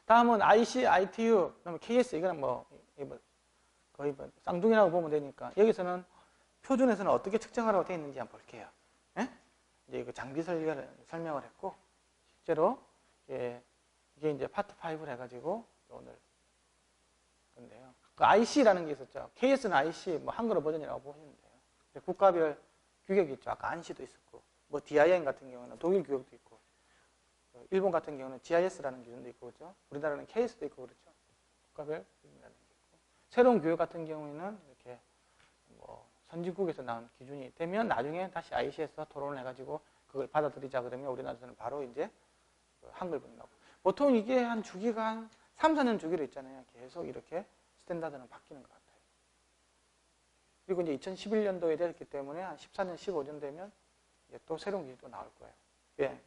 다음은 IC, ITU, 그다음에 KS, 이거는 거의 쌍둥이라고 보면 되니까, 여기서는 표준에서는 어떻게 측정하라고 되어 있는지 한번 볼게요. 예? 이제 이거 장비 설명을 했고, 실제로, 이게 이제 파트 5를 해가지고, 오늘 건데요. 그 IC라는 게 있었죠. KS는 IC, 한글어 버전이라고 보시면 돼요. 국가별 규격이 있죠. 아까 안시도 있었고, DIN 같은 경우는 독일 규격도 있고, 일본 같은 경우는 GIS라는 기준도 있고, 그렇죠. 우리나라는 KS도 있고, 그렇죠. 국가별 기준이라는 게 있고, 새로운 규격 같은 경우에는 이렇게 선진국에서 나온 기준이 되면 나중에 다시 IC에서 토론을 해가지고 그걸 받아들이자 그러면 우리나라에서는 바로 이제 한글본이 나오고, 보통 이게 한 주기가 한 3, 4년 주기로 있잖아요. 계속 이렇게 스탠다드는 바뀌는 것 같아요. 그리고 이제 2011년도에 됐기 때문에 한 14년, 15년 되면 이제 또 새로운 기준이 또 나올 거예요. 예.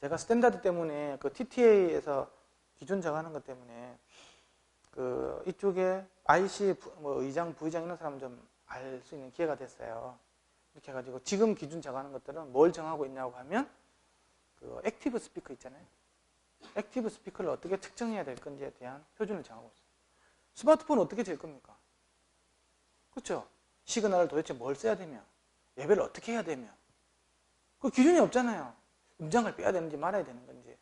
제가 스탠다드 때문에 그 TTA에서 기준 정하는 것 때문에 그 이쪽에 IC 의장, 부의장 이런 사람 좀 알 수 있는 기회가 됐어요. 이렇게 해가지고 지금 기준 정하는 것들은 뭘 정하고 있냐고 하면 그 액티브 스피커 있잖아요. 액티브 스피커를 어떻게 측정해야 될 건지에 대한 표준을 정하고 있어요. 스마트폰 어떻게 될 겁니까? 그렇죠? 시그널을 도대체 뭘 써야 되며, 예배를 어떻게 해야 되며, 그 기준이 없잖아요. 음장을 빼야 되는지 말아야 되는 건지.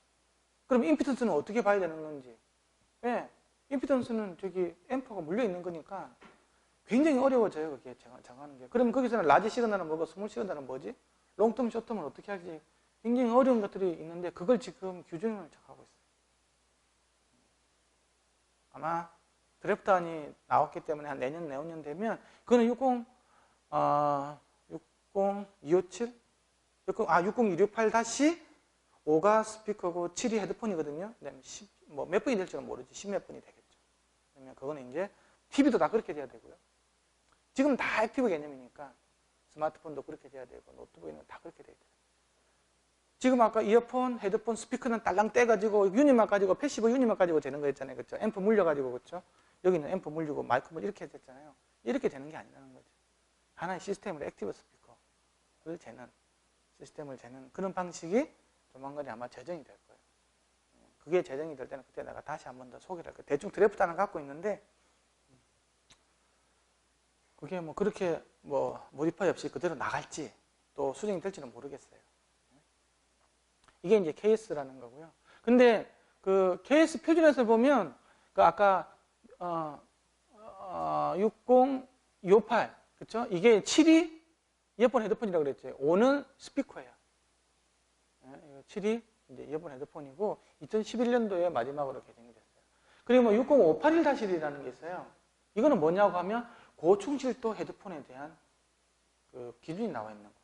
그럼 임피던스는 어떻게 봐야 되는 건지. 왜? 임피던스는 저기 앰프가 물려 있는 거니까 굉장히 어려워져요. 그게 정하는 게. 그럼 거기서는 라지 시그널은 뭐고, 스몰 시그널은 뭐지? 롱텀, 숏텀은 어떻게 할지 굉장히 어려운 것들이 있는데 그걸 지금 규정을 작하고 있어요. 아마 드래프트안이 나왔기 때문에 한 내년, 내후년 되면 그거는 60257? 60268-5가 스피커고 7이 헤드폰이거든요. 그다음에 몇 분이 될지는 모르지. 10몇 분이 되겠죠. 그러면 그거는 이제 TV도 다 그렇게 돼야 되고요. 지금 다 액티브 개념이니까 스마트폰도 그렇게 돼야 되고 노트북에는 다 그렇게 돼야 돼요. 지금 아까 이어폰, 헤드폰, 스피커는 딸랑 떼가지고 유닛만 가지고 패시브 유닛만 가지고 되는 거였잖아요. 그렇죠? 앰프 물려가지고 그렇죠? 여기는 앰프 물리고 마이크 물리고 이렇게 됐잖아요. 이렇게 되는 게 아니라는 거죠. 하나의 시스템으로 액티브 스피커를 재는, 시스템을 재는 그런 방식이 조만간에 아마 제정이 될 거예요. 그게 제정이 될 때는 그때 내가 다시 한 번 더 소개를 할 거예요. 대충 드래프트 하나 갖고 있는데 그게 그렇게 모디파이 없이 그대로 나갈지 또 수정이 될지는 모르겠어요. 이게 이제 KS라는 거고요. 근데 그 KS 표준에서 보면 그 아까 60258 그렇죠? 이게 7이 이어폰 헤드폰이라고 그랬죠. 5는 스피커예요. 7이 이제 이어폰 헤드폰이고 2011년도에 마지막으로 개정이 됐어요. 그리고 60581-1이라는 게 있어요. 이거는 뭐냐고 하면 고충실도 헤드폰에 대한 그 기준이 나와 있는 거예요.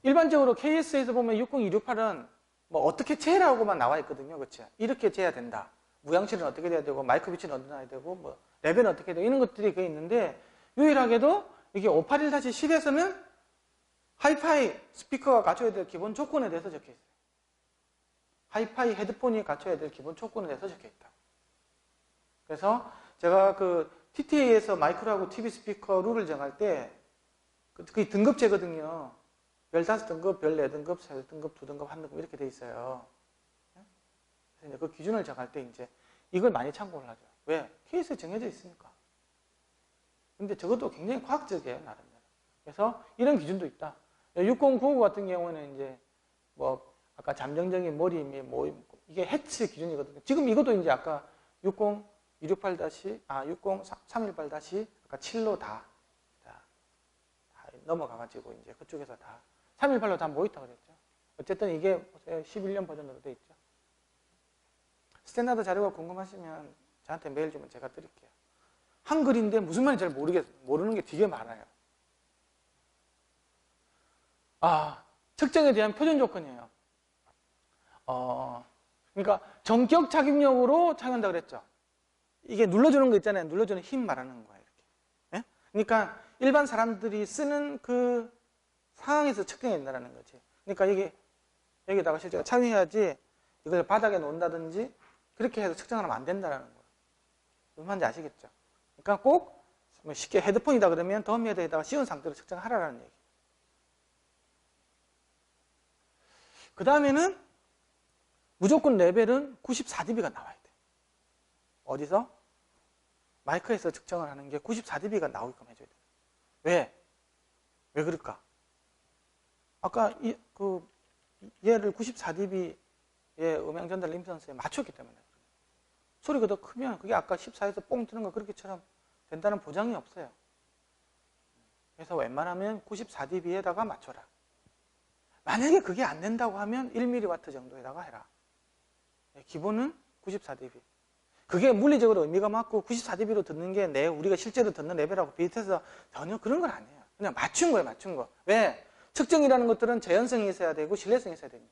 일반적으로 KS에서 보면 60268은 어떻게 재라고만 나와 있거든요. 그렇죠? 이렇게 재야 된다. 무향실은 어떻게 돼야 되고, 마이크 비치는 어떻게 해야 되고, 레벨은 어떻게 해야 되고, 이런 것들이 그 있는데, 유일하게도 이게 581-10에서는 하이파이 스피커가 갖춰야 될 기본 조건에 대해서 적혀 있어요. 하이파이 헤드폰이 갖춰야 될 기본 조건에 대해서 적혀 있다. 그래서 제가 그 TTA에서 마이크로하고 TV 스피커 룰을 정할 때, 그게 등급제거든요. 별 5등급, 별 4등급, 3등급, 2등급, 1등급 이렇게 돼 있어요. 그래서 이제 그 기준을 정할 때 이제 이걸 많이 참고를 하죠. 왜? 케이스에 정해져 있으니까. 근데 저것도 굉장히 과학적이에요, 나름대로. 그래서 이런 기준도 있다. 6099 같은 경우는 이제 아까 잠정적인 머리, 이게 헤츠 기준이거든요. 지금 이것도 이제 아까 60318- 아까 7로 다 넘어가가지고 이제 그쪽에서 다 318로 다 모였다 그랬죠. 어쨌든 이게 11년 버전으로 돼 있죠. 스탠다드 자료가 궁금하시면 저한테 메일 주면 제가 드릴게요. 한글인데 무슨 말인지 잘 모르는 게 되게 많아요. 측정에 대한 표준 조건이에요. 그러니까 전격 착용력으로 착용한다 그랬죠. 이게 눌러주는 거 있잖아요. 눌러주는 힘 말하는 거예요. 이렇게. 네? 그러니까 일반 사람들이 쓰는 그 상황에서 측정해야 된다는 거지. 그러니까 여기다가 실제로 착용해야지 이걸 바닥에 놓는다든지 그렇게 해서 측정을 하면 안 된다는 거예요. 무슨 말인지 아시겠죠? 그러니까 꼭 쉽게 헤드폰이다 그러면 덤헤드에다가 씌운 상태로 측정하라는 얘기. 그 다음에는 무조건 레벨은 94dB가 나와야 돼. 어디서? 마이크에서 측정을 하는 게 94dB가 나오게끔 해줘야 돼. 왜? 왜 그럴까? 아까 얘를 94dB의 음향 전달 임피던스에 맞췄기 때문에. 소리가 더 크면 그게 아까 14에서 뽕 뜨는 거 그렇게처럼 된다는 보장이 없어요. 그래서 웬만하면 94dB에다가 맞춰라. 만약에 그게 안 된다고 하면 1mW 정도에다가 해라. 기본은 94dB. 그게 물리적으로 의미가 맞고 94dB로 듣는 게 우리가 실제로 듣는 레벨하고 비슷해서 전혀 그런 건 아니에요. 그냥 맞춘 거예요, 맞춘 거. 왜? 측정이라는 것들은 재현성이 있어야 되고 신뢰성이 있어야 되니까.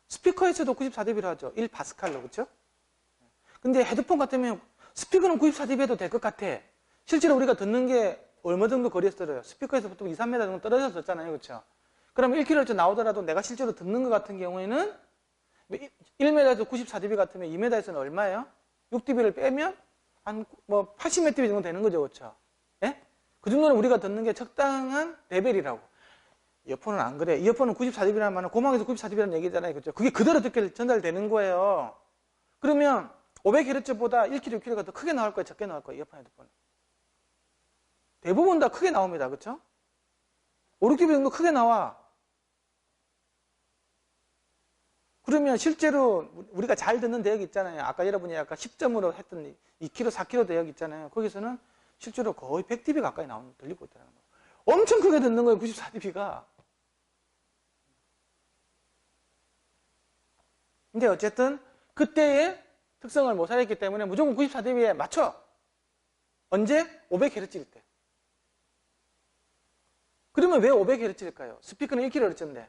스피커에서도 94dB로 하죠. 1파스칼로, 그렇죠? 근데 헤드폰 같으면 스피커는 94dB 해도 될 것 같아. 실제로 우리가 듣는 게 얼마 정도 거리에서 들어요? 스피커에서 보통 2, 3m 정도 떨어져서 듣잖아요, 그렇죠? 그럼 1kHz 나오더라도 내가 실제로 듣는 것 같은 경우에는 1m에서 94dB 같으면 2m에서는 얼마예요? 6dB를 빼면 한 80몇 dB 정도 되는 거죠, 그렇죠? 예? 그 정도는 우리가 듣는 게 적당한 레벨이라고. 이어폰은 안 그래. 이어폰은 94dB라는 말은 고막에서 94dB라는 얘기잖아요, 그렇죠? 그게 그대로 듣게 전달되는 거예요. 그러면 500Hz보다 1kg, 6kg가 더 크게 나올 거예요, 적게 나올 거예요, 이어폰, 헤드폰은? 대부분 다 크게 나옵니다, 그렇죠? 5, 6dB 정도 크게 나와. 그러면 실제로 우리가 잘 듣는 대역 있잖아요. 아까 여러분이 아까 10점으로 했던 2kg, 4kg 대역 있잖아요. 거기서는 실제로 거의 100dB 가까이 들리고 있다는 거예요. 엄청 크게 듣는 거예요, 94dB가. 근데 어쨌든 그때의 특성을 못 살렸기 때문에 무조건 94dB에 맞춰. 언제? 500Hz일 때. 그러면 왜 500Hz일까요? 스피커는 1kHz인데.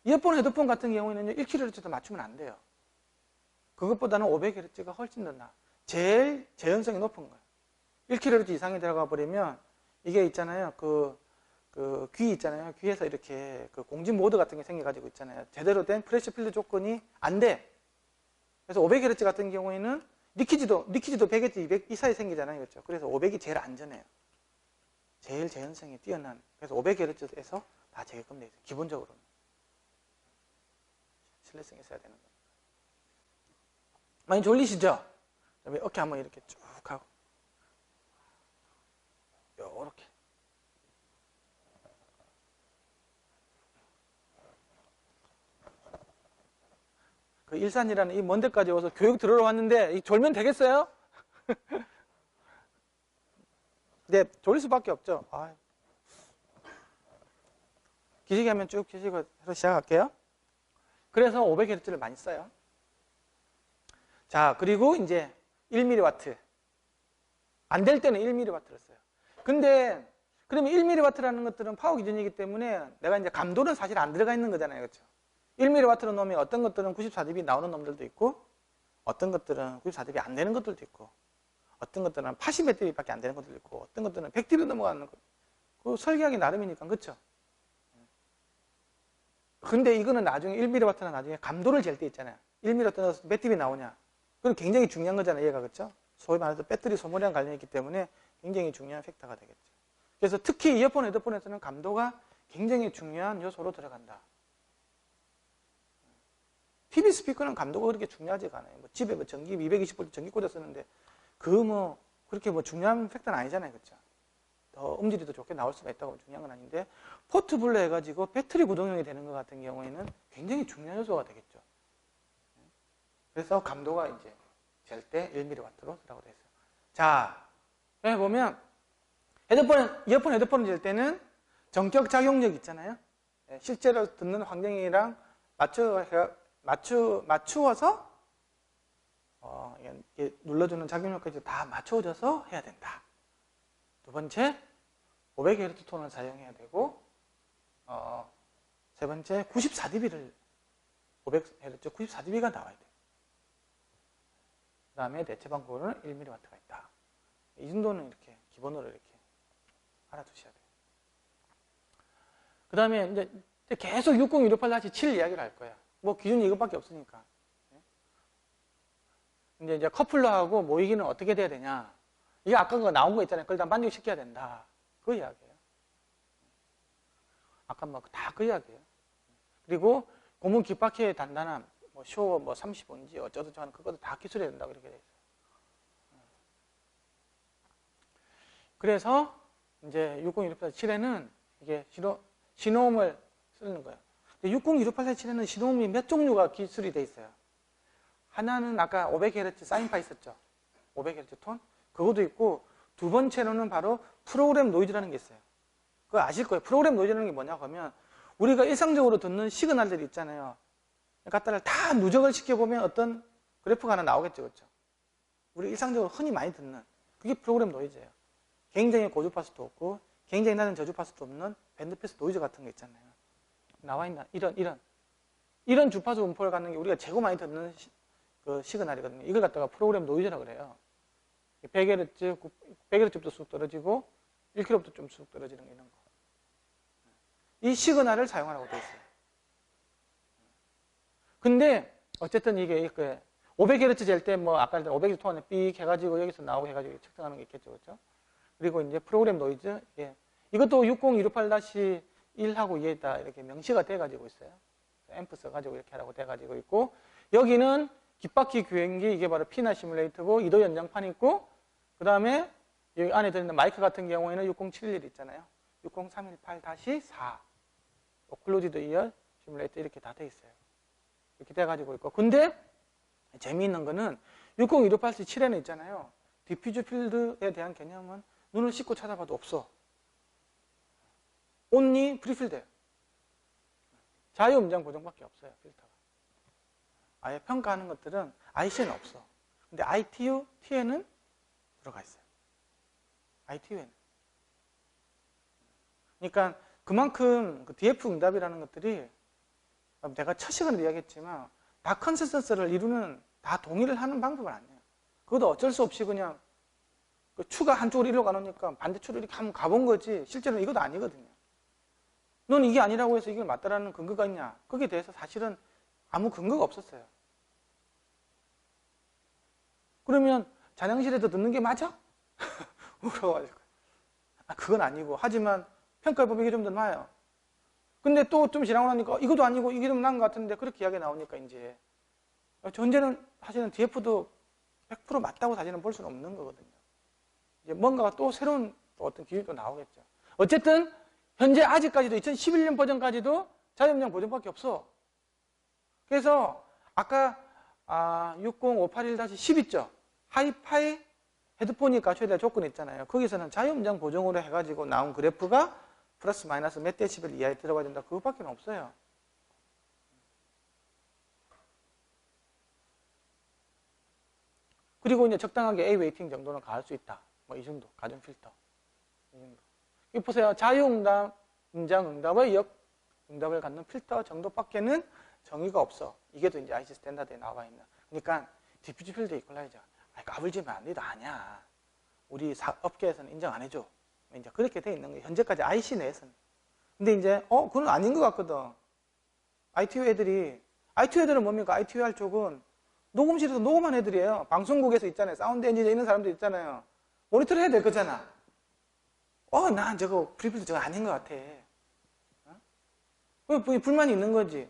이어폰, 헤드폰 같은 경우에는 1kHz도 맞추면 안 돼요. 그것보다는 500Hz가 훨씬 더 나아. 제일 재현성이 높은 거예요. 1kHz 이상이 들어가 버리면 이게 있잖아요. 귀 있잖아요. 귀에서 이렇게 공진 모드 같은 게 생겨가지고 있잖아요. 제대로 된 프레셔 필드 조건이 안 돼. 그래서 500Hz 같은 경우에는 리키지도 100Hz, 200 이 사이 생기잖아요. 그렇죠? 그래서 500이 제일 안전해요. 제일 재현성이 뛰어난. 그래서 500Hz에서 다 제게끔 되어 있어요. 기본적으로는. 신뢰성이 있어야 되는 거예요. 많이 졸리시죠? 어깨 한번 이렇게 쭉 하고 요렇게 그 일산이라는 이 먼 데까지 와서 교육 들으러 왔는데 졸면 되겠어요? 네, 졸릴 수밖에 없죠. 기시기 하면 쭉 기시고 해서 시작할게요. 그래서 500Hz를 많이 써요. 자, 그리고 이제 1mW. 안 될 때는 1mW를 써요. 근데, 그러면 1mW라는 것들은 파워 기준이기 때문에 내가 이제 감도는 사실 안 들어가 있는 거잖아요. 그렇죠? 1mW로 넣으면 어떤 것들은 94dB 나오는 놈들도 있고, 어떤 것들은 94dB 안 되는 것들도 있고, 어떤 것들은 80몇 dB밖에 안 되는 것들도 있고, 어떤 것들은 100dB 넘어가는 것. 그 설계하기 나름이니까, 그렇죠? 근데 이거는 나중에 1mW는 나중에 감도를 잴 때 있잖아요. 1mW 넣어서 몇 dB 나오냐. 그건 굉장히 중요한 거잖아요, 얘가. 그렇죠? 소위 말해서 배터리 소모량 관련이 있기 때문에 굉장히 중요한 팩터가 되겠죠. 그래서 특히 이어폰, 헤드폰에서는 감도가 굉장히 중요한 요소로 들어간다. TV 스피커는 감도가 그렇게 중요하지가 않아요. 집에 전기 220V 전기 꽂아 쓰는데 그렇게 중요한 팩터는 아니잖아요, 그렇죠? 더 음질이 더 좋게 나올 수가 있다고 중요한 건 아닌데 포트블로 해가지고 배터리 구동형이 되는 것 같은 경우에는 굉장히 중요한 요소가 되겠죠. 그래서 감도가 이제 잴 때 1mW로 쓰라고 되어 있어요. 자, 여기 보면 이어폰, 헤드폰을 잴 때는 전격 작용력 있잖아요. 실제로 듣는 환경이랑 맞추어서 눌러주는 작용력까지 다 맞춰져서 해야 된다. 두 번째, 500Hz 톤을 사용해야 되고, 세 번째, 94dB를 500Hz 94dB가 나와야 돼요. 그 다음에 대체 방법으로는 1mW가 있다. 이 정도는 이렇게 기본으로 이렇게 알아두셔야 돼요. 그 다음에 이제 계속 60, 168-7 이야기를 할 거야. 기준이 이것밖에 없으니까. 근데 이제 커플러하고 모이기는 어떻게 돼야 되냐. 이게 아까 나온 거 있잖아요. 그걸 다 만족시켜야 된다. 그 이야기예요. 아까 뭐 다 그 이야기예요. 그리고 고문 깃박혀의 단단함, 뭐 쇼어 뭐 35인지 어쩌고저쩌고 하는 그것도 다 기술해야 된다고 이렇게 돼 있어요. 그래서 이제 6016847에는 이게 신호음을 쓰는 거예요. 6016847에는 신호음이 몇 종류가 기술이 돼 있어요. 하나는 아까 500Hz 사인파 있었죠. 500Hz 톤. 그것도 있고 두 번째로는 바로 프로그램 노이즈라는 게 있어요. 그거 아실 거예요. 프로그램 노이즈라는 게 뭐냐고 하면 우리가 일상적으로 듣는 시그널들이 있잖아요. 갖다를 다 누적을 시켜보면 어떤 그래프가 하나 나오겠죠. 그렇죠? 우리 일상적으로 흔히 많이 듣는 그게 프로그램 노이즈예요. 굉장히 고주파수도 없고 굉장히 낮은 저주파수도 없는 밴드패스 노이즈 같은 거 있잖아요. 나와 있나? 이런 주파수 음포를 갖는 게 우리가 최고 많이 듣는 그 시그널이거든요. 이걸 갖다가 프로그램 노이즈라고 그래요. 100Hz부터 쑥 떨어지고 1kHz부터 좀 쑥 떨어지는 거 이런 거. 이 시그널을 사용하라고 되어 있어요. 근데 어쨌든 이게 500Hz 잴 때 뭐 아까 500Hz 톤에 삑 해가지고 여기서 나오고 해가지고 측정하는 게 있겠죠, 그렇죠? 그리고 이제 프로그램 노이즈, 이것도 60158-1하고 2에 다 이렇게 명시가 돼가지고 있어요. 앰프 써가지고 이렇게 하라고 돼가지고 있고, 여기는 깃바퀴 규행기, 이게 바로 피나 시뮬레이터고, 이도 연장판이 있고, 그 다음에 여기 안에 들어있는 마이크 같은 경우에는 60711 있잖아요. 60318-4. 클로즈드 이어 시뮬레이터 이렇게 다 돼 있어요. 이렇게 돼가지고 있고. 근데 재미있는 거는 60158-7에는 있잖아요. 디퓨즈 필드에 대한 개념은 눈을 씻고 찾아봐도 없어. 온리 프리필드예요. 자유음장 보정밖에 없어요. 필터가. 아예 평가하는 것들은 IC에는 없어. 근데 ITU, T에는 들어가 있어요. ITU에는. 그러니까 그만큼 그 DF 응답이라는 것들이 내가 첫 시간에 이야기했지만 다 컨센서스를 이루는 다 동의를 하는 방법은 아니에요. 그것도 어쩔 수 없이 그냥 그 추가 한쪽으로 일로 가놓으니까 반대쪽으로 이렇게 한번 가본 거지 실제로는 이것도 아니거든요. 넌 이게 아니라고 해서 이걸 맞다라는 근거가 있냐? 거기에 대해서 사실은 아무 근거가 없었어요. 그러면 잔향실에서 듣는 게 맞아? 물어가지고 그건 아니고 하지만 평가해보면 이게 좀 더 나아요. 근데 또 좀 지나고 나니까 이것도 아니고 이게 좀 나은 것 같은데 그렇게 이야기가 나오니까 이제 전제는 사실은 DF도 100% 맞다고 사실은 볼 수는 없는 거거든요. 이제 뭔가가 또 새로운 또 어떤 기술이 또 나오겠죠. 어쨌든 현재 아직까지도 2011년 버전까지도 자유음량 보정밖에 없어. 그래서 아까 60581-10 있죠. 하이파이 헤드폰이 갖춰야 될 조건이 있잖아요. 거기서는 자유음량 보정으로 해가지고 나온 그래프가 플러스 마이너스 몇 데시벨 이하에 들어가야 된다. 그것밖에 없어요. 그리고 이제 적당하게 A 웨이팅 정도는 가할 수 있다. 뭐 이 정도. 가정 필터. 이 정도. 여기 보세요. 자유응답, 음장응답의 역응답을 갖는 필터 정도밖에는 정의가 없어. 이게 또 이제 IC 스탠다드에 나와 있는. 그러니까 디퓨즈 필드 이퀄라이저. 까불지면 안 돼도 아니야. 우리 업계에서는 인정 안 해줘. 이제 그렇게 돼 있는 거예요. 현재까지 IC 내에서는. 근데 이제 그건 아닌 것 같거든. ITU 애들은 뭡니까? ITU 할 쪽은 녹음실에서 녹음한 애들이에요. 방송국에서 있잖아요. 사운드 엔지니어 있는 사람들 있잖아요. 모니터를 해야 될 거잖아. 난 저거 프리필드 저거 아닌 것 같아. 불만이 있는 거지.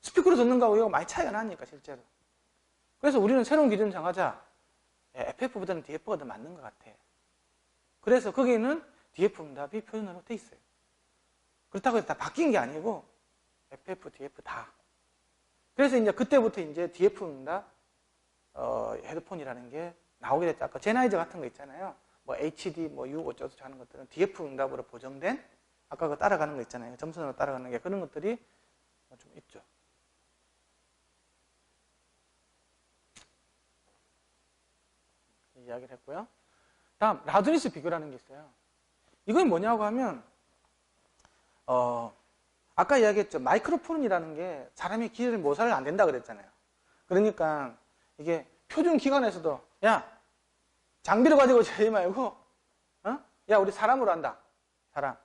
스피커로 듣는 거하고 이거 많이 차이가 나니까 실제로. 그래서 우리는 새로운 기준 정하자. FF보다는 DF가 더 맞는 것 같아. 그래서 거기는 DF 응답이 표준으로 돼 있어요. 그렇다고 해서 다 바뀐 게 아니고 FF, DF 다. 그래서 이제 그때부터 이제 DF 응답 헤드폰이라는 게 나오게 됐죠. 아까 제나이저 같은 거 있잖아요. 뭐 HD, 뭐 U 어쩌고 하는 것들은 DF 응답으로 보정된 아까 그 따라가는 거 있잖아요. 점선으로 따라가는 게 그런 것들이 좀 있죠. 이야기를 했고요. 다음 라드니스 비교라는 게 있어요. 이건 뭐냐고 하면 아까 이야기했죠. 마이크로폰이라는 게 사람이 기회를 모사를 안 된다 그랬잖아요. 그러니까 이게 표준 기관에서도 야 장비를 가지고 재지 말고 야 우리 사람으로 한다. 사람.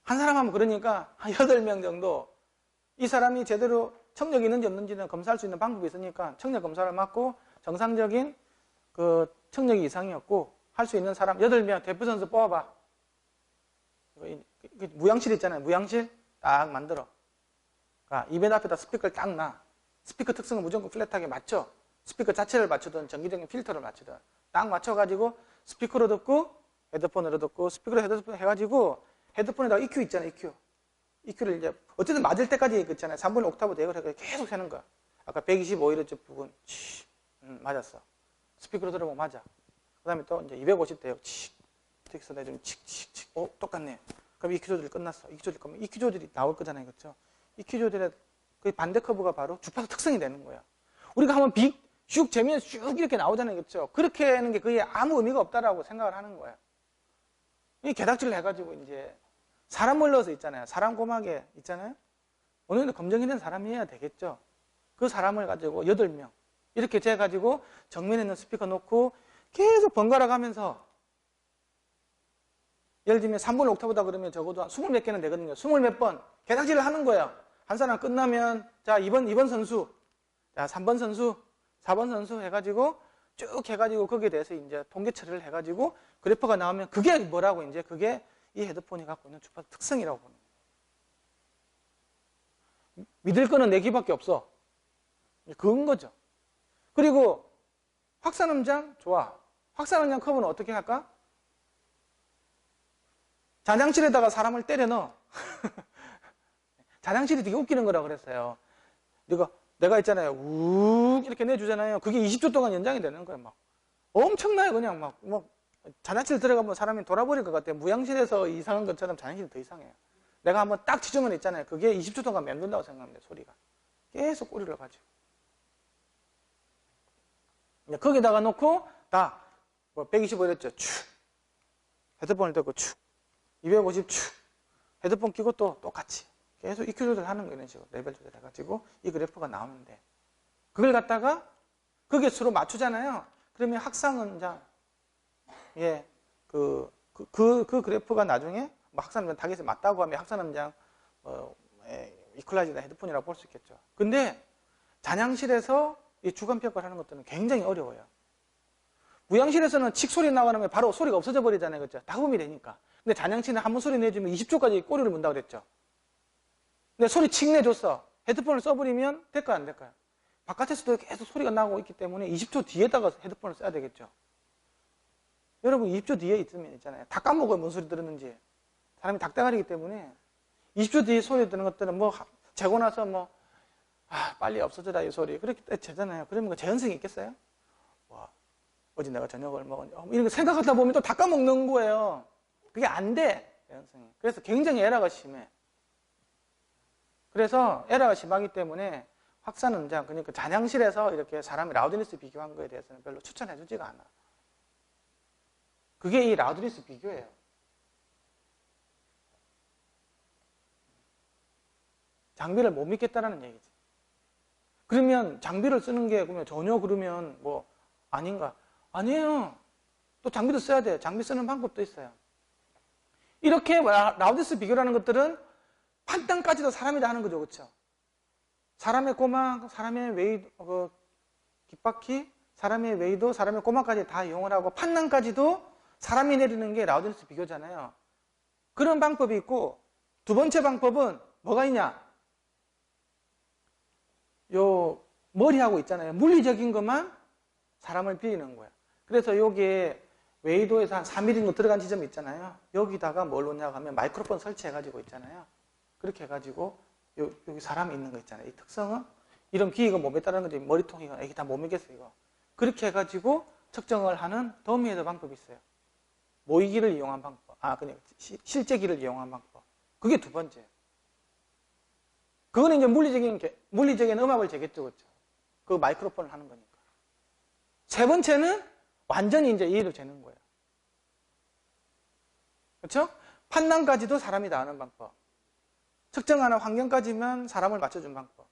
한 사람 하면 그러니까 한 8명 정도 이 사람이 제대로 청력이 있는지 없는지는 검사할 수 있는 방법이 있으니까 청력 검사를 맡고 정상적인 그 청력이 이상이었고 할 수 있는 사람 8명 대표 선수 뽑아봐. 무양실 있잖아요. 무양실. 딱 만들어. 그러니까 이벤트 앞에다 스피커를 딱 놔. 스피커 특성은 무조건 플랫하게 맞춰. 스피커 자체를 맞추든 전기적인 필터를 맞추든 딱 맞춰가지고 스피커로 듣고 헤드폰으로 듣고 스피커로 헤드폰 해가지고 헤드폰에다가 EQ 있잖아, EQ. EQ를 이제 어쨌든 맞을 때까지 있잖아요. 3분의 옥타브 대역을 계속 세는 거야. 아까 125Hz 부분 맞았어. 스피커로 들어보면 맞아. 그 다음에 또 이제 250 대역 틱스 내주면 칙칙칙. 똑같네. 그럼 EQ 조절이 끝났어. EQ 조절 거면 EQ 조절이 나올 거잖아요, 그렇죠? EQ 조절의 그 반대 커브가 바로 주파수 특성이 되는 거야. 우리가 한번 쭉 재미에 쭉 이렇게 나오잖아요, 그렇죠? 그렇게 하는 게 그게 아무 의미가 없다라고 생각을 하는 거야. 이 개닥질을 해가지고 이제 사람을 넣어서 있잖아요. 사람 고막에 있잖아요. 어느 정도 검증이 된 사람이어야 되겠죠. 그 사람을 가지고 8명 이렇게 재가지고 정면에 있는 스피커 놓고 계속 번갈아 가면서 예를 들면 3분 옥타브다 그러면 적어도 20몇 개는 되거든요. 20몇 번 개닥질을 하는 거예요. 한 사람 끝나면 자 2번 선수, 자 3번 선수, 4번 선수 해가지고 쭉 해가지고 거기에 대해서 이제 통계 처리를 해가지고 그래프가 나오면 그게 뭐라고 이제 그게 이 헤드폰이 갖고 있는 주파수 특성이라고 보는 거예요. 믿을 거는 내 귀밖에 없어. 그건 거죠. 그리고 확산음장 좋아. 확산음장 커브는 어떻게 할까? 잔향실에다가 사람을 때려 넣어. 잔향실이 되게 웃기는 거라고 그랬어요. 내가 있잖아요. 욱 이렇게 내주잖아요. 그게 20초 동안 연장이 되는 거예요. 막 엄청나요. 그냥 막 잔향실 들어가면 사람이 돌아버릴 것 같아요. 무향실에서 이상한 것처럼 잔향실이 더 이상해요. 내가 한번 딱 지주면 있잖아요. 그게 20초 동안 맴돈다고 생각합니다. 소리가. 계속 꼬리를 가지고. 거기다가 놓고 다 125였죠. 축. 헤드폰을 듣고 축. 250 축. 헤드폰 끼고 또 똑같이. 계속 EQ 조절하는 거 이런 식으로 레벨 조절해가지고 이 그래프가 나오는데 그걸 갖다가 그게 서로 맞추잖아요. 그러면 확산음장 그 그래프가 나중에 확산음장 타겟에 맞다고 하면 확산음장 이퀄라이저나 헤드폰이라고 볼 수 있겠죠. 근데 잔향실에서 이 주관평가를 하는 것들은 굉장히 어려워요. 무향실에서는 칙 소리 나가면 바로 소리가 없어져 버리잖아요. 그렇죠? 다 흡음이 되니까. 근데 잔향실은 한 번 소리 내주면 20초까지 꼬리를 문다고 그랬죠. 근데 소리 칙 내줬어. 헤드폰을 써버리면 될까요? 안 될까요? 바깥에서도 계속 소리가 나고 있기 때문에 20초 뒤에다가 헤드폰을 써야 되겠죠. 여러분 20초 뒤에 있으면 있잖아요. 다 까먹어요. 뭔 소리 들었는지. 사람이 닭대가리이기 때문에 20초 뒤에 소리 들은 것들은 재고 나서 빨리 없어져라 이 소리. 그렇게 되잖아요. 그러면 재현성이 있겠어요? 와, 어제 내가 저녁을 먹었냐. 이런 거 생각하다 보면 또 다 까먹는 거예요. 그게 안 돼. 재현성이. 그래서 굉장히 에러가 심해. 그래서 에러가 심하기 때문에 확산음장, 그러니까 잔향실에서 이렇게 사람이 라우드니스 비교한 거에 대해서는 별로 추천해주지가 않아. 그게 이 라우드니스 비교예요. 장비를 못 믿겠다라는 얘기지. 그러면 장비를 쓰는 게 그러면 전혀 그러면 아닌가? 아니에요. 또 장비도 써야 돼요. 장비 쓰는 방법도 있어요. 이렇게 라우드니스 비교라는 것들은 판단까지도 사람이 다 하는 거죠. 그렇죠? 사람의 고막, 사람의 웨이도, 귓바퀴, 사람의 웨이도, 사람의 고막까지 다 이용을 하고 판단까지도 사람이 내리는 게 라우드니스 비교잖아요. 그런 방법이 있고 두 번째 방법은 뭐가 있냐? 요 머리하고 있잖아요. 물리적인 것만 사람을 빌리는 거야. 그래서 여기에 웨이도에서 한 4mm 정도 들어간 지점이 있잖아요. 여기다가 뭘 놓냐고 하면 마이크로폰 설치해가지고 있잖아요. 그렇게 해가지고 여기 사람이 있는 거 있잖아요. 이 특성은 이런 기계가 몸에 따르는 건지 머리통이거나 이게 다 못 믿겠어요. 이거. 그렇게 해가지고 측정을 하는 더미헤드 방법이 있어요. 모의기를 이용한 방법. 그냥 실제기를 이용한 방법. 그게 두 번째. 그거는 이제 물리적인 음압을 재겠죠. 그렇죠? 그 마이크로폰을 하는 거니까. 세 번째는 완전히 이제 이해를 재는 거예요. 그렇죠? 판단까지도 사람이 다 하는 방법. 측정하는 환경까지만 사람을 맞춰준 방법.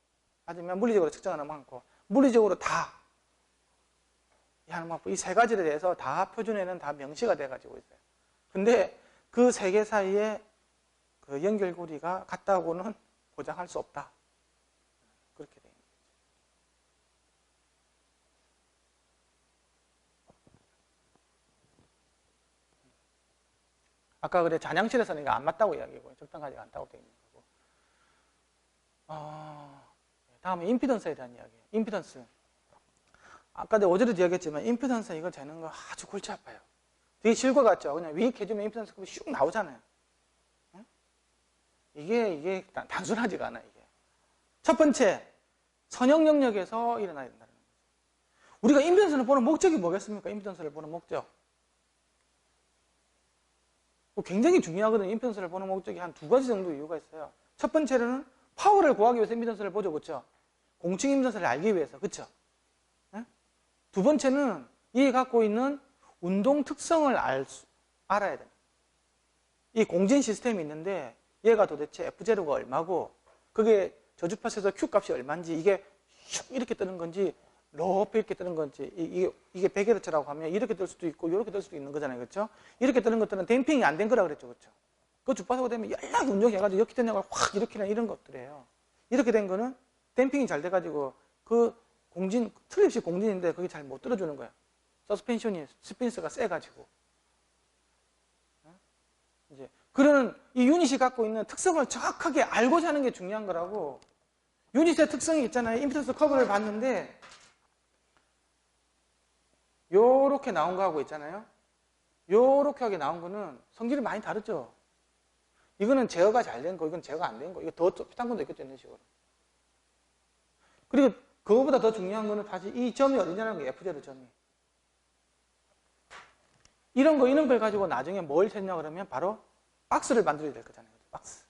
하지만 물리적으로 측정하는 방법. 물리적으로 다 하는 방법. 이 세 가지에 대해서 다 표준에는 다 명시가 돼가지고 있어요. 근데 그 세 개 사이에 그 연결고리가 같다고는 보장할 수 없다. 그렇게 돼요. 아까 그래 잔향실에서는 이거 안 맞다고 이야기하고 적당하지 않다고 되어 있는 거고 다음에 임피던스에 대한 이야기예요. 임피던스. 아까 내가 어제도 이야기했지만 임피던스 이거 재는 거 아주 골치 아파요. 되게 쉬울 것 같죠? 그냥 위익해주면 임피던스 급이 슉 나오잖아요. 응? 이게 단순하지가 않아, 이게. 첫 번째, 선형 영역에서 일어나야 된다는 거죠. 우리가 임피던스를 보는 목적이 뭐겠습니까? 임피던스를 보는 목적. 굉장히 중요하거든요. 임피던스를 보는 목적이 한 2가지 정도 이유가 있어요. 첫 번째로는 파워를 구하기 위해서 임피던스를 보죠, 그렇죠? 공칭 임피던스를 알기 위해서, 그렇죠? 네? 두 번째는 이 갖고 있는 운동 특성을 알아야 돼요. 이 공진 시스템이 있는데 얘가 도대체 F0가 얼마고 그게 저주파수에서 Q 값이 얼마인지 이게 슉 이렇게 뜨는 건지 높이 이렇게 뜨는 건지 이게 100Hz라고 하면 이렇게 뜰 수도 있고 이렇게 뜰 수도 있는 거잖아요. 그렇죠? 이렇게 뜨는 것들은 댐핑이 안 된 거라 그랬죠. 그렇죠? 그 주파수가 되면 연락 운동해가지고 이렇게 된 영을 확 이렇게 이런 것들이에요. 이렇게 된 거는 댐핑이 잘 돼가지고 그 공진, 트립식 공진인데 그게 잘 못 들어주는 거야. 서스펜션이 스핀스가 세가지고. 이제 그러는 이 유닛이 갖고 있는 특성을 정확하게 알고자 하는 게 중요한 거라고. 유닛의 특성이 있잖아요. 임피던스 커브를 봤는데 요렇게 나온 거하고 있잖아요. 요렇게 하게 나온 거는 성질이 많이 다르죠. 이거는 제어가 잘 된 거, 이건 제어가 안 된 거, 이거 더 비슷한 것도 있겠죠, 이런 식으로. 그리고 그거보다 더 중요한 거는 사실 이 점이 어디냐는 거예요, F0 점이. 이런 걸 가지고 나중에 뭘 쳤냐 그러면 바로 박스를 만들어야 될 거잖아요. 박스.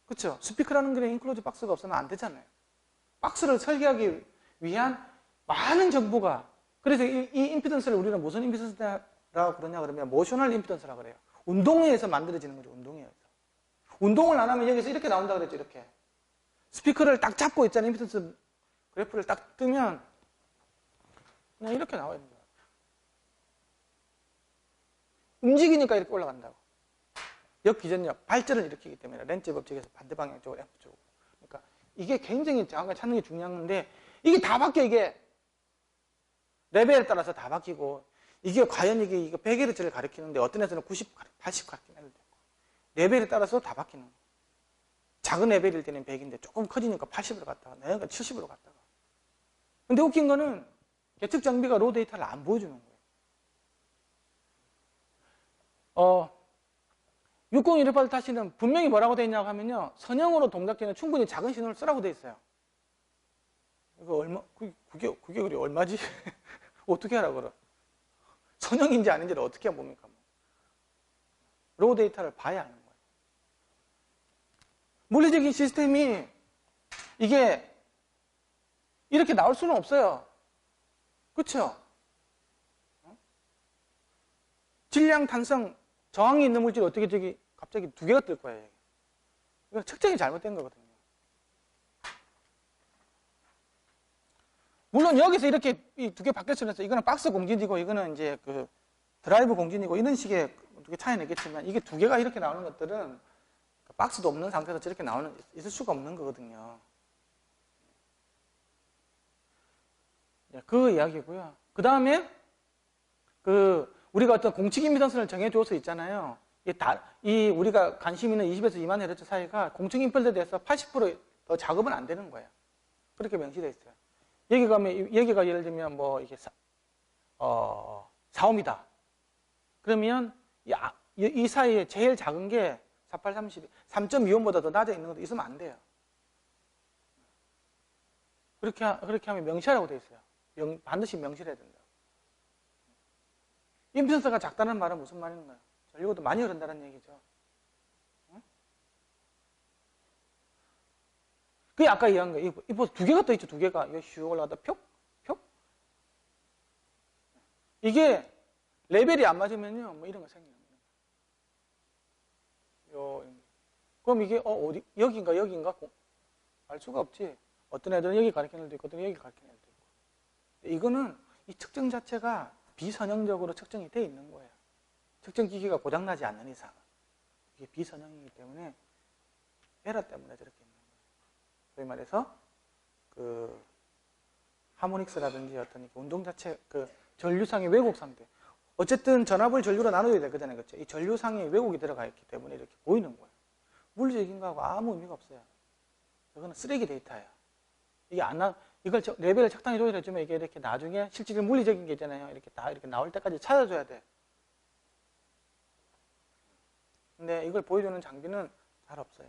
그렇죠? 스피커라는 게 인클로즈 박스가 없으면 안 되잖아요. 박스를 설계하기 위한 많은 정보가, 그래서 이 임피던스를 우리는 무슨 임피던스라고 그러냐 그러면 모셔널 임피던스라고 그래요. 운동에 의해서 만들어지는 거죠. 운동에 의해서. 운동을 안 하면 여기서 이렇게 나온다고 그랬죠. 이렇게. 스피커를 딱 잡고 있잖아요. 임피던스 그래프를 딱 뜨면 그냥 이렇게 나와 있는 거예요. 움직이니까 이렇게 올라간다고. 역기전력, 발전을 일으키기 때문에 렌즈 법칙에서 반대 방향 쪽으로 F 쪽으로. 그러니까 이게 굉장히 정확하게 찾는 게 중요한 건데 이게 다 바뀌어. 이게 레벨에 따라서 다 바뀌고 이게 과연 이게 100Hz를 가리키는데 어떤 애들은 90, 80 가리키는 애들도 있고 레벨에 따라서 다 바뀌는 거예요. 작은 레벨일 때는 100인데 조금 커지니까 80으로 갔다가 내가 70으로 갔다가. 근데 웃긴 거는 계측 장비가 로 데이터를 안 보여주는 거예요. 6018 타시는 분명히 뭐라고 되어 있냐고 하면요. 선형으로 동작기는 충분히 작은 신호를 쓰라고 되어 있어요. 이거 그게 그리 얼마지? 어떻게 하라고 그래? 선형인지 아닌지를 어떻게 봅니까? 로 데이터를 봐야 하는 거예요. 물리적인 시스템이 이게 이렇게 나올 수는 없어요. 그렇죠? 질량, 탄성, 저항이 있는 물질이 어떻게 갑자기 2개가 뜰 거예요. 이건 측정이 잘못된 거거든요. 물론 여기서 이렇게 이 2개 바뀌었으면서 이거는 박스 공진이고 이거는 이제 그 드라이브 공진이고 이런 식의 차이는 있겠지만 이게 2개가 이렇게 나오는 것들은 박스도 없는 상태에서 저렇게 있을 수가 없는 거거든요. 그 이야기고요. 그 다음에 우리가 어떤 공측 임피던스를 정해줘서 있잖아요. 우리가 관심 있는 20에서 2만 헤르츠 사이가 공측 임피던스에 대해서 80%더 작업은 안 되는 거예요. 그렇게 명시되어 있어요. 여기가 예를 들면 뭐 이게 4옴이다. 그러면 이 사이에 제일 작은 게 4830, 3.25옴보다 더 낮아 있는 것도 있으면 안 돼요. 그렇게 하면 명시하라고 되어 있어요. 반드시 명시를 해야 된다. 임피던스가 작다는 말은 무슨 말인가요? 전류도 많이 흐른다는 얘기죠. 응? 그게 아까 이해한 거예요. 이 보스 2개가 떠 있죠. 2개가 이거 슉 올라가다 표. 이게 레벨이 안 맞으면요, 뭐 이런 거 생겨요. 그럼 이게 어디 여기인가 알 수가 없지. 어떤 애들은 여기 가리키는 애도 있고 어떤 애들은 여기 가리키는 애도 있고. 이거는 이 측정 자체가 비선형적으로 측정이 돼 있는 거예요. 측정 기기가 고장나지 않는 이상. 이게 비선형이기 때문에 에러 때문에 저렇게 있는 거예요. 소위 말해서 하모닉스라든지 어떤 운동 자체 전류상의 왜곡 상태. 어쨌든 전압을 전류로 나눠야 될 거잖아요. 그렇죠? 이 전류상에 왜곡이 들어가 있기 때문에 이렇게 보이는 거예요. 물리적인 거하고 아무 의미가 없어요. 이거는 쓰레기 데이터예요. 이게 이걸 레벨을 적당히 조절해주면 이게 이렇게 나중에 실질적인 물리적인 게 있잖아요. 이렇게 다 이렇게 나올 때까지 찾아줘야 돼. 근데 이걸 보여주는 장비는 잘 없어요.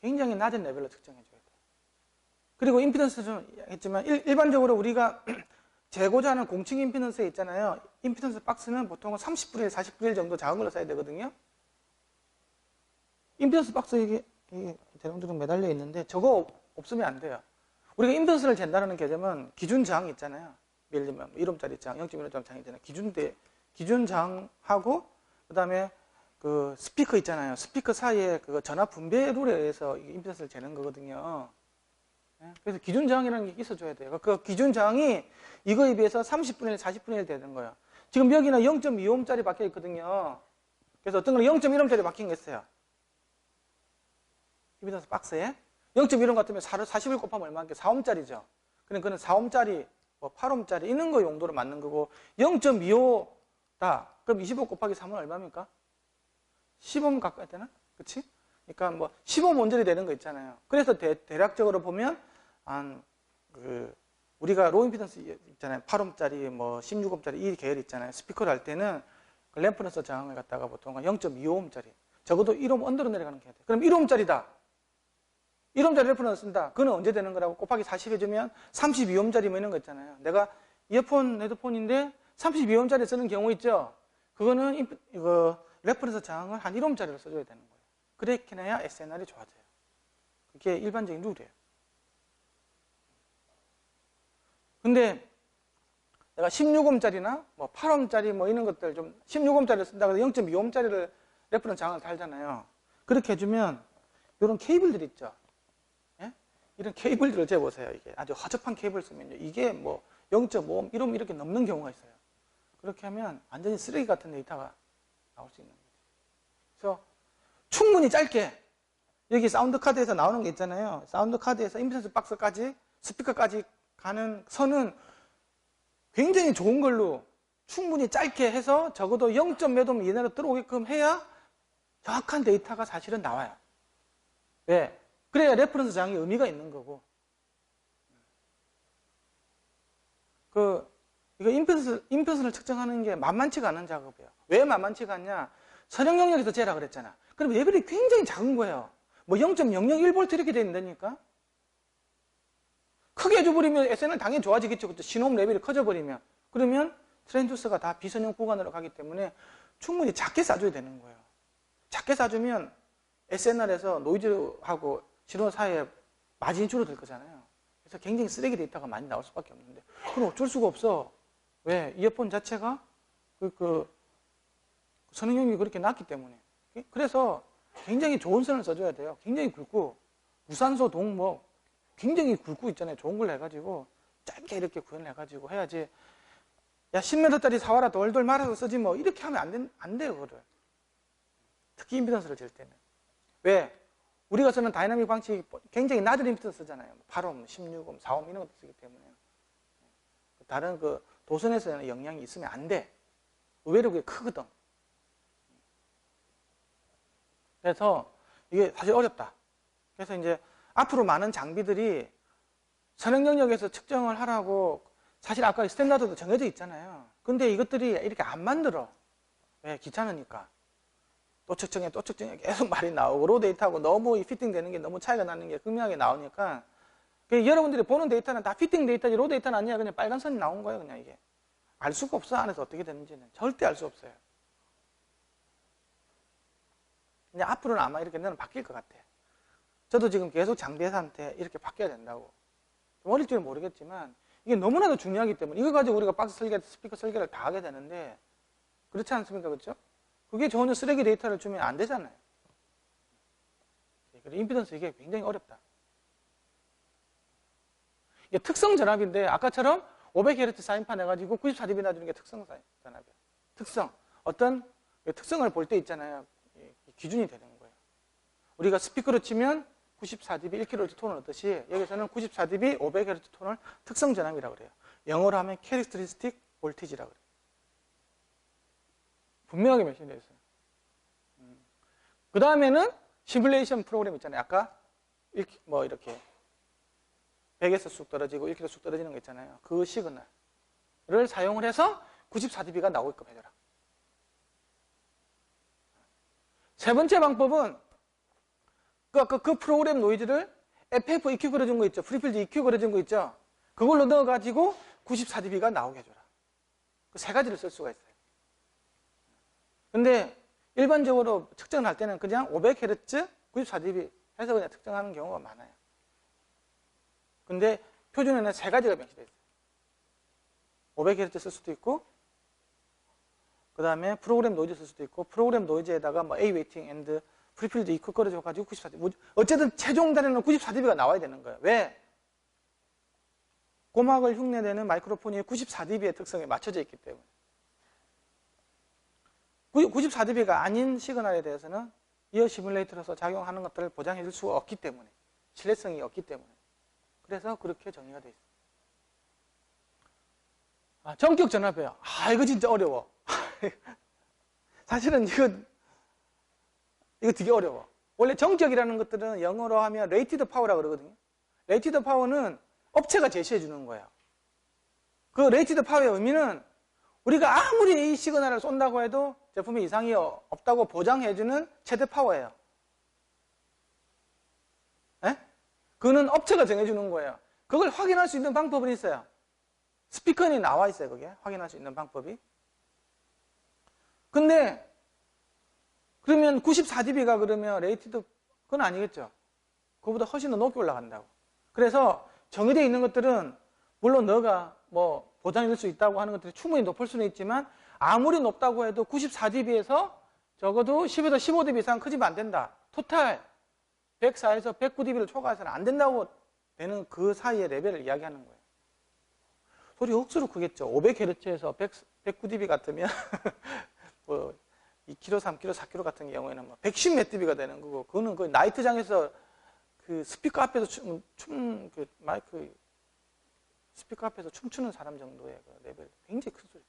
굉장히 낮은 레벨로 측정해줘야 돼. 그리고 임피던스는 했지만 일반적으로 우리가 재고자 하는 공층 임피던스에 있잖아요. 임피던스 박스는 보통 30분의 40분의 1 정도 작은 걸로 써야 되거든요. 임피던스 박스 이게 대롱대롱 매달려 있는데 저거 없으면 안 돼요. 우리가 임피던스를 잰다는 개념은 기준 저항이 있잖아요. 예를 들면 1옴짜리 저항, 0.1옴짜리 저항이 있잖아요. 기준 저항하고 그다음에 그 스피커 있잖아요. 스피커 사이에 그 전압 분배 룰에 의해서 임피던스를 재는 거거든요. 그래서 기준 저항이라는 게 있어줘야 돼요. 그 기준 저항이 이거에 비해서 30분의 1, 40분의 1 되는 거예요. 지금 여기는 0.25옴짜리 박혀 있거든요. 그래서 어떤 거는 0.1옴짜리 박힌 게 있어요. 임피던스 박스에 0.1옴 같으면 40을 곱하면 얼마인게 4옴짜리죠. 그러니까 그는 4옴짜리, 뭐 8옴짜리 이런 거 용도로 맞는 거고 0.25다. 그럼 25 곱하기 3은 얼마입니까? 10옴 가까이 되나? 그치? 그러니까 뭐 15옴 원절이 되는 거 있잖아요. 그래서 대략적으로 보면 우리가 로우 임피던스 있잖아요. 8옴짜리, 뭐 16옴짜리 이 계열 있잖아요. 스피커를 할 때는 그 램프런서 저항을 갖다가 보통 0.25옴짜리, 적어도 1옴 언더로 내려가는 게 돼. 그럼 1옴짜리다. 1옴짜리 램프런서 쓴다. 그거는 언제 되는 거라고? 곱하기 40 해주면 32옴짜리 뭐 이런 거 있잖아요. 내가 이어폰, 헤드폰인데 32옴짜리 쓰는 경우 있죠. 그거는 레퍼런스 저항을 한 1옴짜리로 써줘야 되는 거예요. 그렇게 해야 SNR이 좋아져요. 그게 일반적인 룰이에요. 근데 내가 16옴짜리나 뭐 8옴짜리 뭐 이런 것들 좀 16옴짜리를 쓴다고 해서 0.25옴짜리를 레퍼런스 저항을 달잖아요. 그렇게 해주면 이런 케이블들 있죠. 예? 이런 케이블들을 재보세요. 이게 아주 허접한 케이블 쓰면요. 이게 뭐 0.5옴, 1옴 이렇게 넘는 경우가 있어요. 그렇게 하면 완전히 쓰레기 같은 데이터가 나올 수 있는 거죠. 그래서 충분히 짧게 여기 사운드 카드에서 나오는 게 있잖아요. 사운드 카드에서 임피던스 박스까지 스피커까지 가는 선은 굉장히 좋은 걸로 충분히 짧게 해서 적어도 0몇 옴 이내로 들어오게끔 해야 정확한 데이터가 사실은 나와요. 왜? 그래야 레퍼런스 저항이 의미가 있는 거고. 이거 임피던스를 측정하는 게 만만치가 않은 작업이에요. 왜 만만치가 않냐? 선형 영역에서 재라 그랬잖아. 그럼 레벨이 굉장히 작은 거예요. 뭐 0.001V 이렇게 돼 있다니까? 크게 해줘버리면 SNR 당연히 좋아지겠죠. 그렇죠? 신호음 레벨이 커져버리면. 그러면 트랜스듀서가 다 비선형 구간으로 가기 때문에 충분히 작게 쏴줘야 되는 거예요. 작게 쏴주면 SNR에서 노이즈하고 신호 사이에 마진이 줄어들 거잖아요. 그래서 굉장히 쓰레기 데이터가 많이 나올 수밖에 없는데 그럼 어쩔 수가 없어. 왜? 이어폰 자체가 선행용이 그렇게 낮기 때문에. 그래서 굉장히 좋은 선을 써줘야 돼요. 굉장히 굵고 무산소 동목 굉장히 굵고 있잖아요. 좋은 걸 해가지고 짧게 이렇게 구현을 해가지고 해야지. 야 10m짜리 사와라 돌돌 말아서 쓰지 뭐 이렇게 하면 안 돼요. 그거를. 특히 임피던스를 잴 때는. 왜? 우리가 쓰는 다이나믹 방식이 굉장히 낮은 임피던스 쓰잖아요. 8옴, 16옴, 4옴 이런 것도 쓰기 때문에 다른 도선에서는 영향이 있으면 안 돼. 의외로 그게 크거든. 그래서 이게 사실 어렵다. 그래서 이제 앞으로 많은 장비들이 선형 영역에서 측정을 하라고 사실 아까 스탠다드도 정해져 있잖아요. 근데 이것들이 이렇게 안 만들어. 왜? 귀찮으니까. 또 측정해 계속 말이 나오고 로 데이터하고 너무 피팅되는 게 너무 차이가 나는 게 극명하게 나오니까 여러분들이 보는 데이터는 다 피팅 데이터지 로 데이터는 아니야. 그냥 빨간 선이 나온 거예요. 그냥 이게. 알 수가 없어. 안에서 어떻게 되는지는. 절대 알 수 없어요. 근데 앞으로는 아마 이렇게 너는 바뀔 것 같아. 저도 지금 계속 장비회사한테 이렇게 바뀌어야 된다고. 좀 어릴지는 모르겠지만 이게 너무나도 중요하기 때문에 이거 가지고 우리가 박스 설계, 스피커 설계를 다 하게 되는데 그렇지 않습니까? 그렇죠? 그게 전혀 쓰레기 데이터를 주면 안 되잖아요. 그래서 임피던스 이게 굉장히 어렵다. 이게 특성 전압인데 아까처럼 500Hz 사인판 해가지고 94dB 놔주는 게 특성 전압이에요. 특성. 어떤 특성을 볼 때 있잖아요. 기준이 되는 거예요. 우리가 스피커로 치면 94dB 1kHz 톤을 얻듯이 여기서는 94dB 500Hz 톤을 특성 전압이라고 그래요. 영어로 하면 캐릭터리스틱 볼티지라고 그래요. 분명하게 메시되어 있어요. 그 다음에는 시뮬레이션 프로그램 있잖아요. 아까 뭐 이렇게 100에서 쑥 떨어지고 1km 쑥 떨어지는 거 있잖아요. 그 시그널을 사용을 해서 94dB가 나오게끔 해줘라. 세 번째 방법은 그 프로그램 노이즈를 FF EQ 걸어준 거 있죠. 프리필드 EQ 걸어준 거 있죠. 그걸로 넣어가지고 94dB가 나오게 해줘라. 그 세 가지를 쓸 수가 있어요. 근데 일반적으로 측정을 할 때는 그냥 500Hz, 94dB 해서 그냥 측정하는 경우가 많아요. 근데 표준에는 세 가지가 명시되어 있어요. 500Hz 쓸 수도 있고, 그 다음에 프로그램 노이즈 쓸 수도 있고, 프로그램 노이즈에다가 뭐 A 웨이팅 앤드 프리필드 EQ 걸어줘가지고 94dB. 어쨌든 최종 단위는 94dB가 나와야 되는 거예요. 왜? 고막을 흉내내는 마이크로폰이 94dB의 특성에 맞춰져 있기 때문에. 94dB가 아닌 시그널에 대해서는 이어 시뮬레이터로서 작용하는 것들을 보장해 줄 수가 없기 때문에, 신뢰성이 없기 때문에. 그래서 그렇게 정의가 되어 있어요. 전격 전압이에요. 이거 진짜 어려워. 사실은 이거 되게 어려워. 원래 정격이라는 것들은 영어로 하면 레이티드 파워라고 그러거든요. 레이티드 파워는 업체가 제시해 주는 거예요. 그 레이티드 파워의 의미는 우리가 아무리 이 시그널을 쏜다고 해도 제품에 이상이 없다고 보장해주는 최대 파워예요. 에? 그거는 업체가 정해주는 거예요. 그걸 확인할 수 있는 방법은 있어요. 스피커에 나와 있어요. 그게 확인할 수 있는 방법이. 근데 그러면 94dB가 그러면 레이티드 그건 아니겠죠. 그거보다 훨씬 더 높게 올라간다고. 그래서 정의되어 있는 것들은 물론 너가 뭐 보장해 줄 수 있다고 하는 것들이 충분히 높을 수는 있지만 아무리 높다고 해도 94dB에서 적어도 10에서 15dB 이상 커지면 안 된다. 토탈 104에서 109dB를 초과해서는 안 된다고 되는 그 사이의 레벨을 이야기하는 거예요. 소리 억수로 크겠죠. 500Hz에서 109dB 같으면 뭐 2kg, 3kg, 4kg 같은 경우에는 뭐 110 몇 dB가 되는 거고, 그거는 그 나이트장에서 그 스피커 앞에서 그 마이크 스피커 앞에서 춤추는 사람 정도의 그 레벨, 굉장히 큰 소리,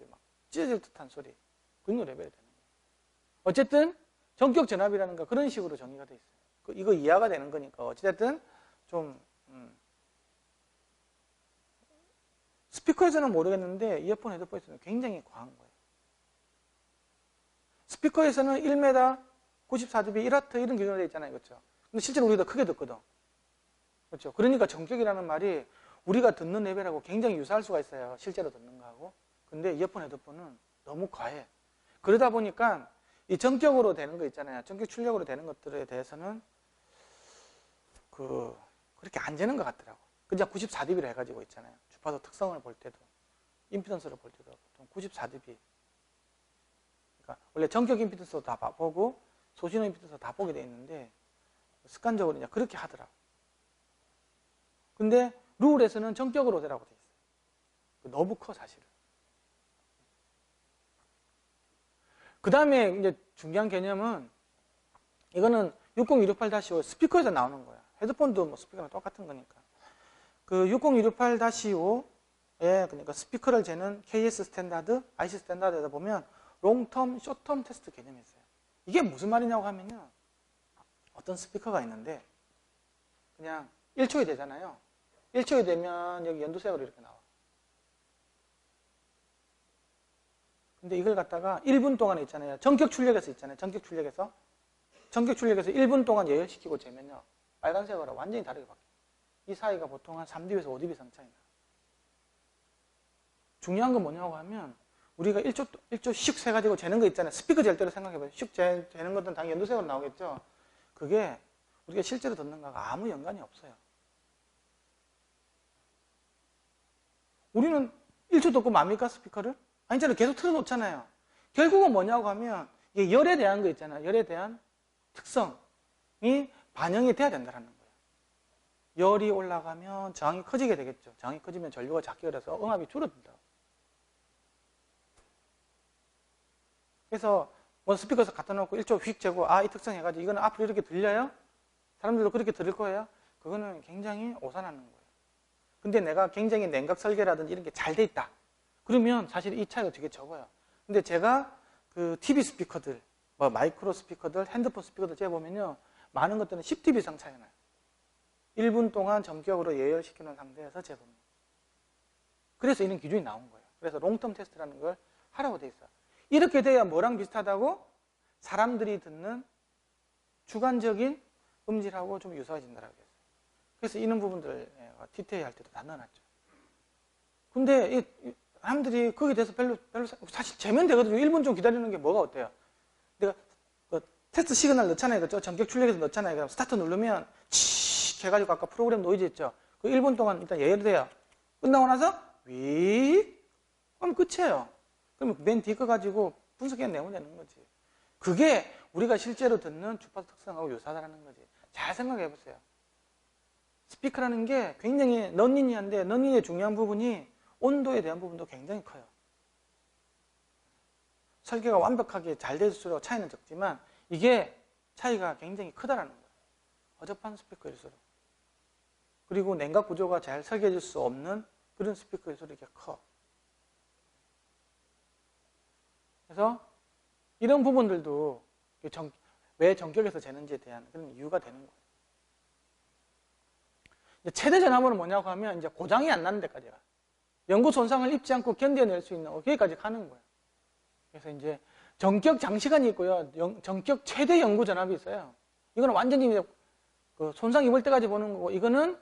막 찢어질 듯한 소리, 그 정도 레벨이 되는 거예요. 어쨌든 전격 전압이라는 거 그런 식으로 정의가 돼 있어요. 이거 이해가 되는 거니까 어쨌든 좀 스피커에서는 모르겠는데 이어폰, 헤드폰에서는 굉장히 과한 거예요. 스피커에서는 1m, 94dB, 1W 이런 기준으로 되어 있잖아요. 그렇죠? 근데 실제로 우리가 더 크게 듣거든. 그렇죠? 그러니까 전격이라는 말이 우리가 듣는 레벨하고 굉장히 유사할 수가 있어요. 실제로 듣는 거하고. 근데 이어폰, 헤드폰은 너무 과해. 그러다 보니까 이 전격으로 되는 거 있잖아요. 전격 출력으로 되는 것들에 대해서는 그렇게 안 되는 것 같더라고. 그냥 94dB로 해가지고 있잖아요. 주파수 특성을 볼 때도, 임피던스를 볼 때도 보통 94dB. 그러니까 원래 전격 임피던스도 다 보고 소신호 임피던스도 다 보게 돼 있는데 습관적으로 이제 그렇게 하더라고. 근데 룰에서는 전격으로 되라고 돼 있어요. 너무 커 사실은. 그 다음에 이제 중요한 개념은 이거는 60268-5 스피커에서 나오는 거야. 헤드폰도 뭐 스피커랑 똑같은 거니까. 그 60268-5에 그러니까 스피커를 재는 KS 스탠다드, IC 스탠다드에다 보면 롱텀, 숏텀 테스트 개념이 있어요. 이게 무슨 말이냐고 하면요. 어떤 스피커가 있는데 그냥 1초에 되잖아요. 1초에 되면 여기 연두색으로 이렇게 나와. 근데 이걸 갖다가 1분 동안에 있잖아요. 전격 출력에서 있잖아요. 전격 출력에서 1분 동안 예열시키고 재면요. 빨간색으로 완전히 다르게 바뀌어요. 이 사이가 보통 한 3dB에서 5dB 이상 차이 나요. 중요한 건 뭐냐고 하면 우리가 1초씩 세가지고 재는 거 있잖아요. 스피커 잴 때로 생각해봐요. 슉 재는 것들은 당연히 연두색으로 나오겠죠. 그게 우리가 실제로 듣는 거하고 아무 연관이 없어요. 우리는 1초 듣고 맙니까 스피커를? 아니잖아요. 계속 틀어놓잖아요. 결국은 뭐냐고 하면 이게 열에 대한 거 있잖아요. 열에 대한 특성이 반영이 돼야 된다는 거예요. 열이 올라가면 저항이 커지게 되겠죠. 저항이 커지면 전류가 작게 흘러서 응압이 줄어든다. 그래서 뭐 스피커에서 갖다 놓고 1초 휙 재고 이 특성 해가지고 이거는 앞으로 이렇게 들려요? 사람들도 그렇게 들을 거예요? 그거는 굉장히 오산하는 거예요. 근데 내가 굉장히 냉각 설계라든지 이런 게 잘 돼 있다. 그러면 사실 이 차이가 되게 적어요. 근데 제가 그 TV 스피커들, 뭐 마이크로 스피커들, 핸드폰 스피커들 재보면요. 많은 것들은 10dB 이상 차이 나요. 1분 동안 전격으로 예열시켜 놓은 상태에서 재봅니다. 그래서 이런 기준이 나온 거예요. 그래서 롱텀 테스트라는 걸 하라고 돼 있어요. 이렇게 돼야 뭐랑 비슷하다고? 사람들이 듣는 주관적인 음질하고 좀 유사해진다라고 했어요. 그래서 이런 부분들 디테일 할 때도 다 넣어놨죠. 근데 이 사람들이 거기에 대해서 별로 사실 재면 되거든요. 1분 좀 기다리는 게 뭐가 어때요? 내가 테스트 시그널 넣잖아요. 그죠? 전격 출력해서 넣잖아요. 그럼 스타트 누르면 치 해가지고 아까 프로그램 노이즈 있죠? 그 1분 동안 일단 예열돼요. 끝나고 나서 위 그럼 끝이에요. 그러면 맨 뒤 거 가지고 분석해 내면 되는 거지. 그게 우리가 실제로 듣는 주파수 특성하고 유사하다는 거지. 잘 생각해 보세요. 스피커라는 게 굉장히 넌리니어인데 넌리니어의 중요한 부분이 온도에 대한 부분도 굉장히 커요. 설계가 완벽하게 잘 될수록 차이는 적지만 이게 차이가 굉장히 크다라는 거예요. 허접한 스피커일수록. 그리고 냉각 구조가 잘 설계될 수 없는 그런 스피커일수록 이렇게 커. 그래서 이런 부분들도 왜 전격에서 재는지에 대한 그런 이유가 되는 거예요. 최대 전압은 뭐냐고 하면 이제 고장이 안 나는 데까지가. 연구 손상을 입지 않고 견뎌낼 수 있는 거기까지 가는 거예요. 그래서 이제 전격 장시간이 있고요. 전격 최대 연구 전압이 있어요. 이거는 완전히 그 손상 입을 때까지 보는 거고, 이거는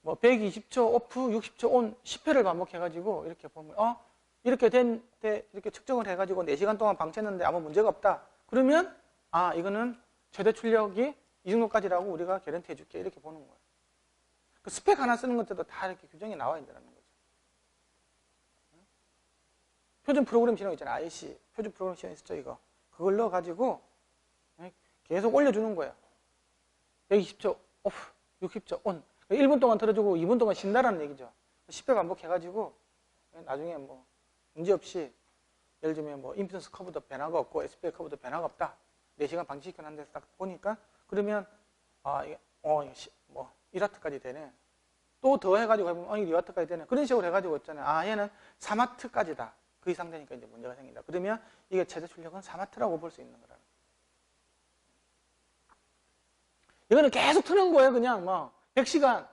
뭐 120초 오프, 60초 온, 10회를 반복해가지고 이렇게 보면, 이렇게 된 때 이렇게 측정을 해가지고 4시간 동안 방치했는데 아무 문제가 없다. 그러면, 이거는 최대 출력이 이 정도까지라고 우리가 개런티 해줄게. 이렇게 보는 거예요. 그 스펙 하나 쓰는 것들도 다 이렇게 규정이 나와 있다는 거죠. 표준 프로그램 신호 있잖아요. IC. 표준 프로그램 신호 있었죠, 이거. 그걸 넣어가지고 계속 올려주는 거예요. 120초 오프, 60초 온. 1분 동안 틀어주고 2분 동안 쉰다라는 얘기죠. 10회 반복해가지고 나중에 뭐 문제없이 예를 들면 뭐 임피던스 커브도 변화가 없고 SPL 커브도 변화가 없다. 4시간 방치시켜놨는데 딱 보니까 그러면 이게 뭐 1와트까지 되네. 또 더 해가지고 해보면 이게 2와트까지 되네. 그런 식으로 해가지고 있잖아요. 얘는 3와트까지다. 그 이상 되니까 이제 문제가 생긴다. 그러면 이게 최대 출력은 3와트라고 볼 수 있는 거라는 거예요. 이거는 계속 트는 거예요. 그냥 뭐 100시간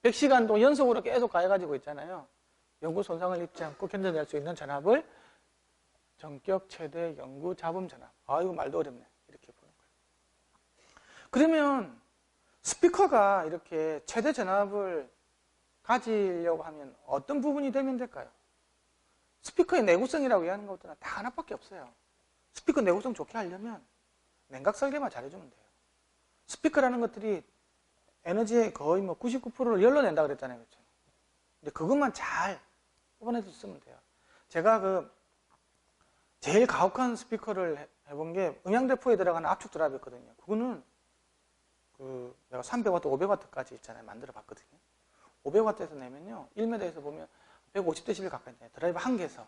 100시간 동안 연속으로 계속 가해가지고 있잖아요. 연구 손상을 입지 않고 견뎌낼 수 있는 전압을 전격 최대 연구 잡음 전압. 이거 말도 어렵네. 이렇게 보는 거예요. 그러면 스피커가 이렇게 최대 전압을 가지려고 하면 어떤 부분이 되면 될까요? 스피커의 내구성이라고 얘기하는 것들은 다 하나밖에 없어요. 스피커 내구성 좋게 하려면 냉각 설계만 잘해주면 돼요. 스피커라는 것들이 에너지의 거의 뭐 99%를 열로 낸다 그랬잖아요. 그렇죠? 근데 그것만 잘 뽑아내서 쓰면 돼요. 제가 제일 가혹한 스피커를 해본 게 음향대포에 들어가는 압축 드랍이었거든요. 그거는 내가 300W, 500W까지 있잖아요. 만들어 봤거든요. 500W에서 내면요. 1m에서 보면 150dB 가까이 돼요. 드라이브 한 개에서.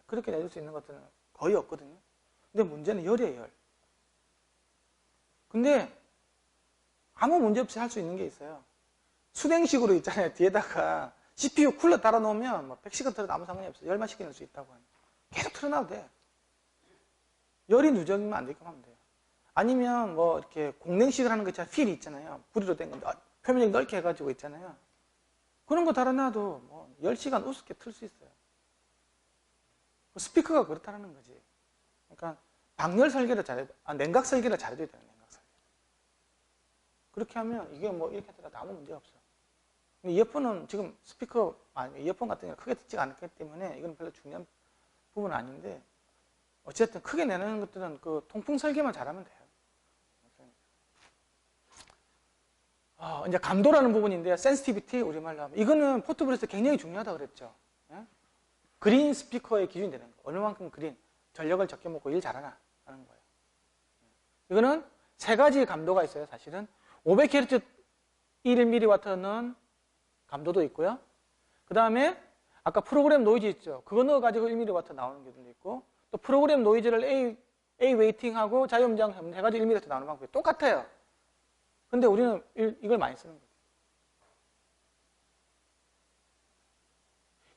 그렇게 내줄 수 있는 것들은 거의 없거든요. 근데 문제는 열이에요, 열. 근데 아무 문제 없이 할 수 있는 게 있어요. 수냉식으로 있잖아요. 뒤에다가 CPU 쿨러 달아놓으면 뭐 100시간 틀어도 아무 상관이 없어요. 열만 시켜낼 수 있다고 하는. 계속 틀어놔도 돼. 열이 누적이면 안 되게끔 하면 돼요. 아니면 뭐 이렇게 공냉식을 하는 거 있잖아요. 필이 있잖아요. 부리로 된 거 표면이 넓게 해가지고 있잖아요. 그런 거 달아놔도 뭐 10시간 우습게 틀 수 있어요. 스피커가 그렇다는 거지. 그러니까 방열 설계를 냉각 설계를 잘해줘야 돼요. 냉각 설계. 그렇게 하면 이게 뭐 이렇게 들어도 아무 문제가 없어. 이어폰은 지금 이어폰 같은 경우는 크게 듣지가 않기 때문에 이건 별로 중요한 부분은 아닌데 어쨌든 크게 내는 것들은 그 통풍 설계만 잘하면 돼요. 이제 감도라는 부분인데요. 센시티비티 우리말로 하면 이거는 포트블에서 굉장히 중요하다고 그랬죠. 예? 그린 스피커의 기준이 되는 거예요. 얼마만큼 그린 전력을 적게 먹고 일 잘하나 하는 거예요. 이거는 세 가지 감도가 있어요. 사실은 500Hz 1mW는 감도도 있고요. 그 다음에 아까 프로그램 노이즈 있죠. 그거 넣어가지고 1mW 나오는 경우도 있고 또 프로그램 노이즈를 A 웨이팅하고 자유음장 해가지고 1mW 나오는 방법이 똑같아요. 근데 우리는 이걸 많이 쓰는 거예요.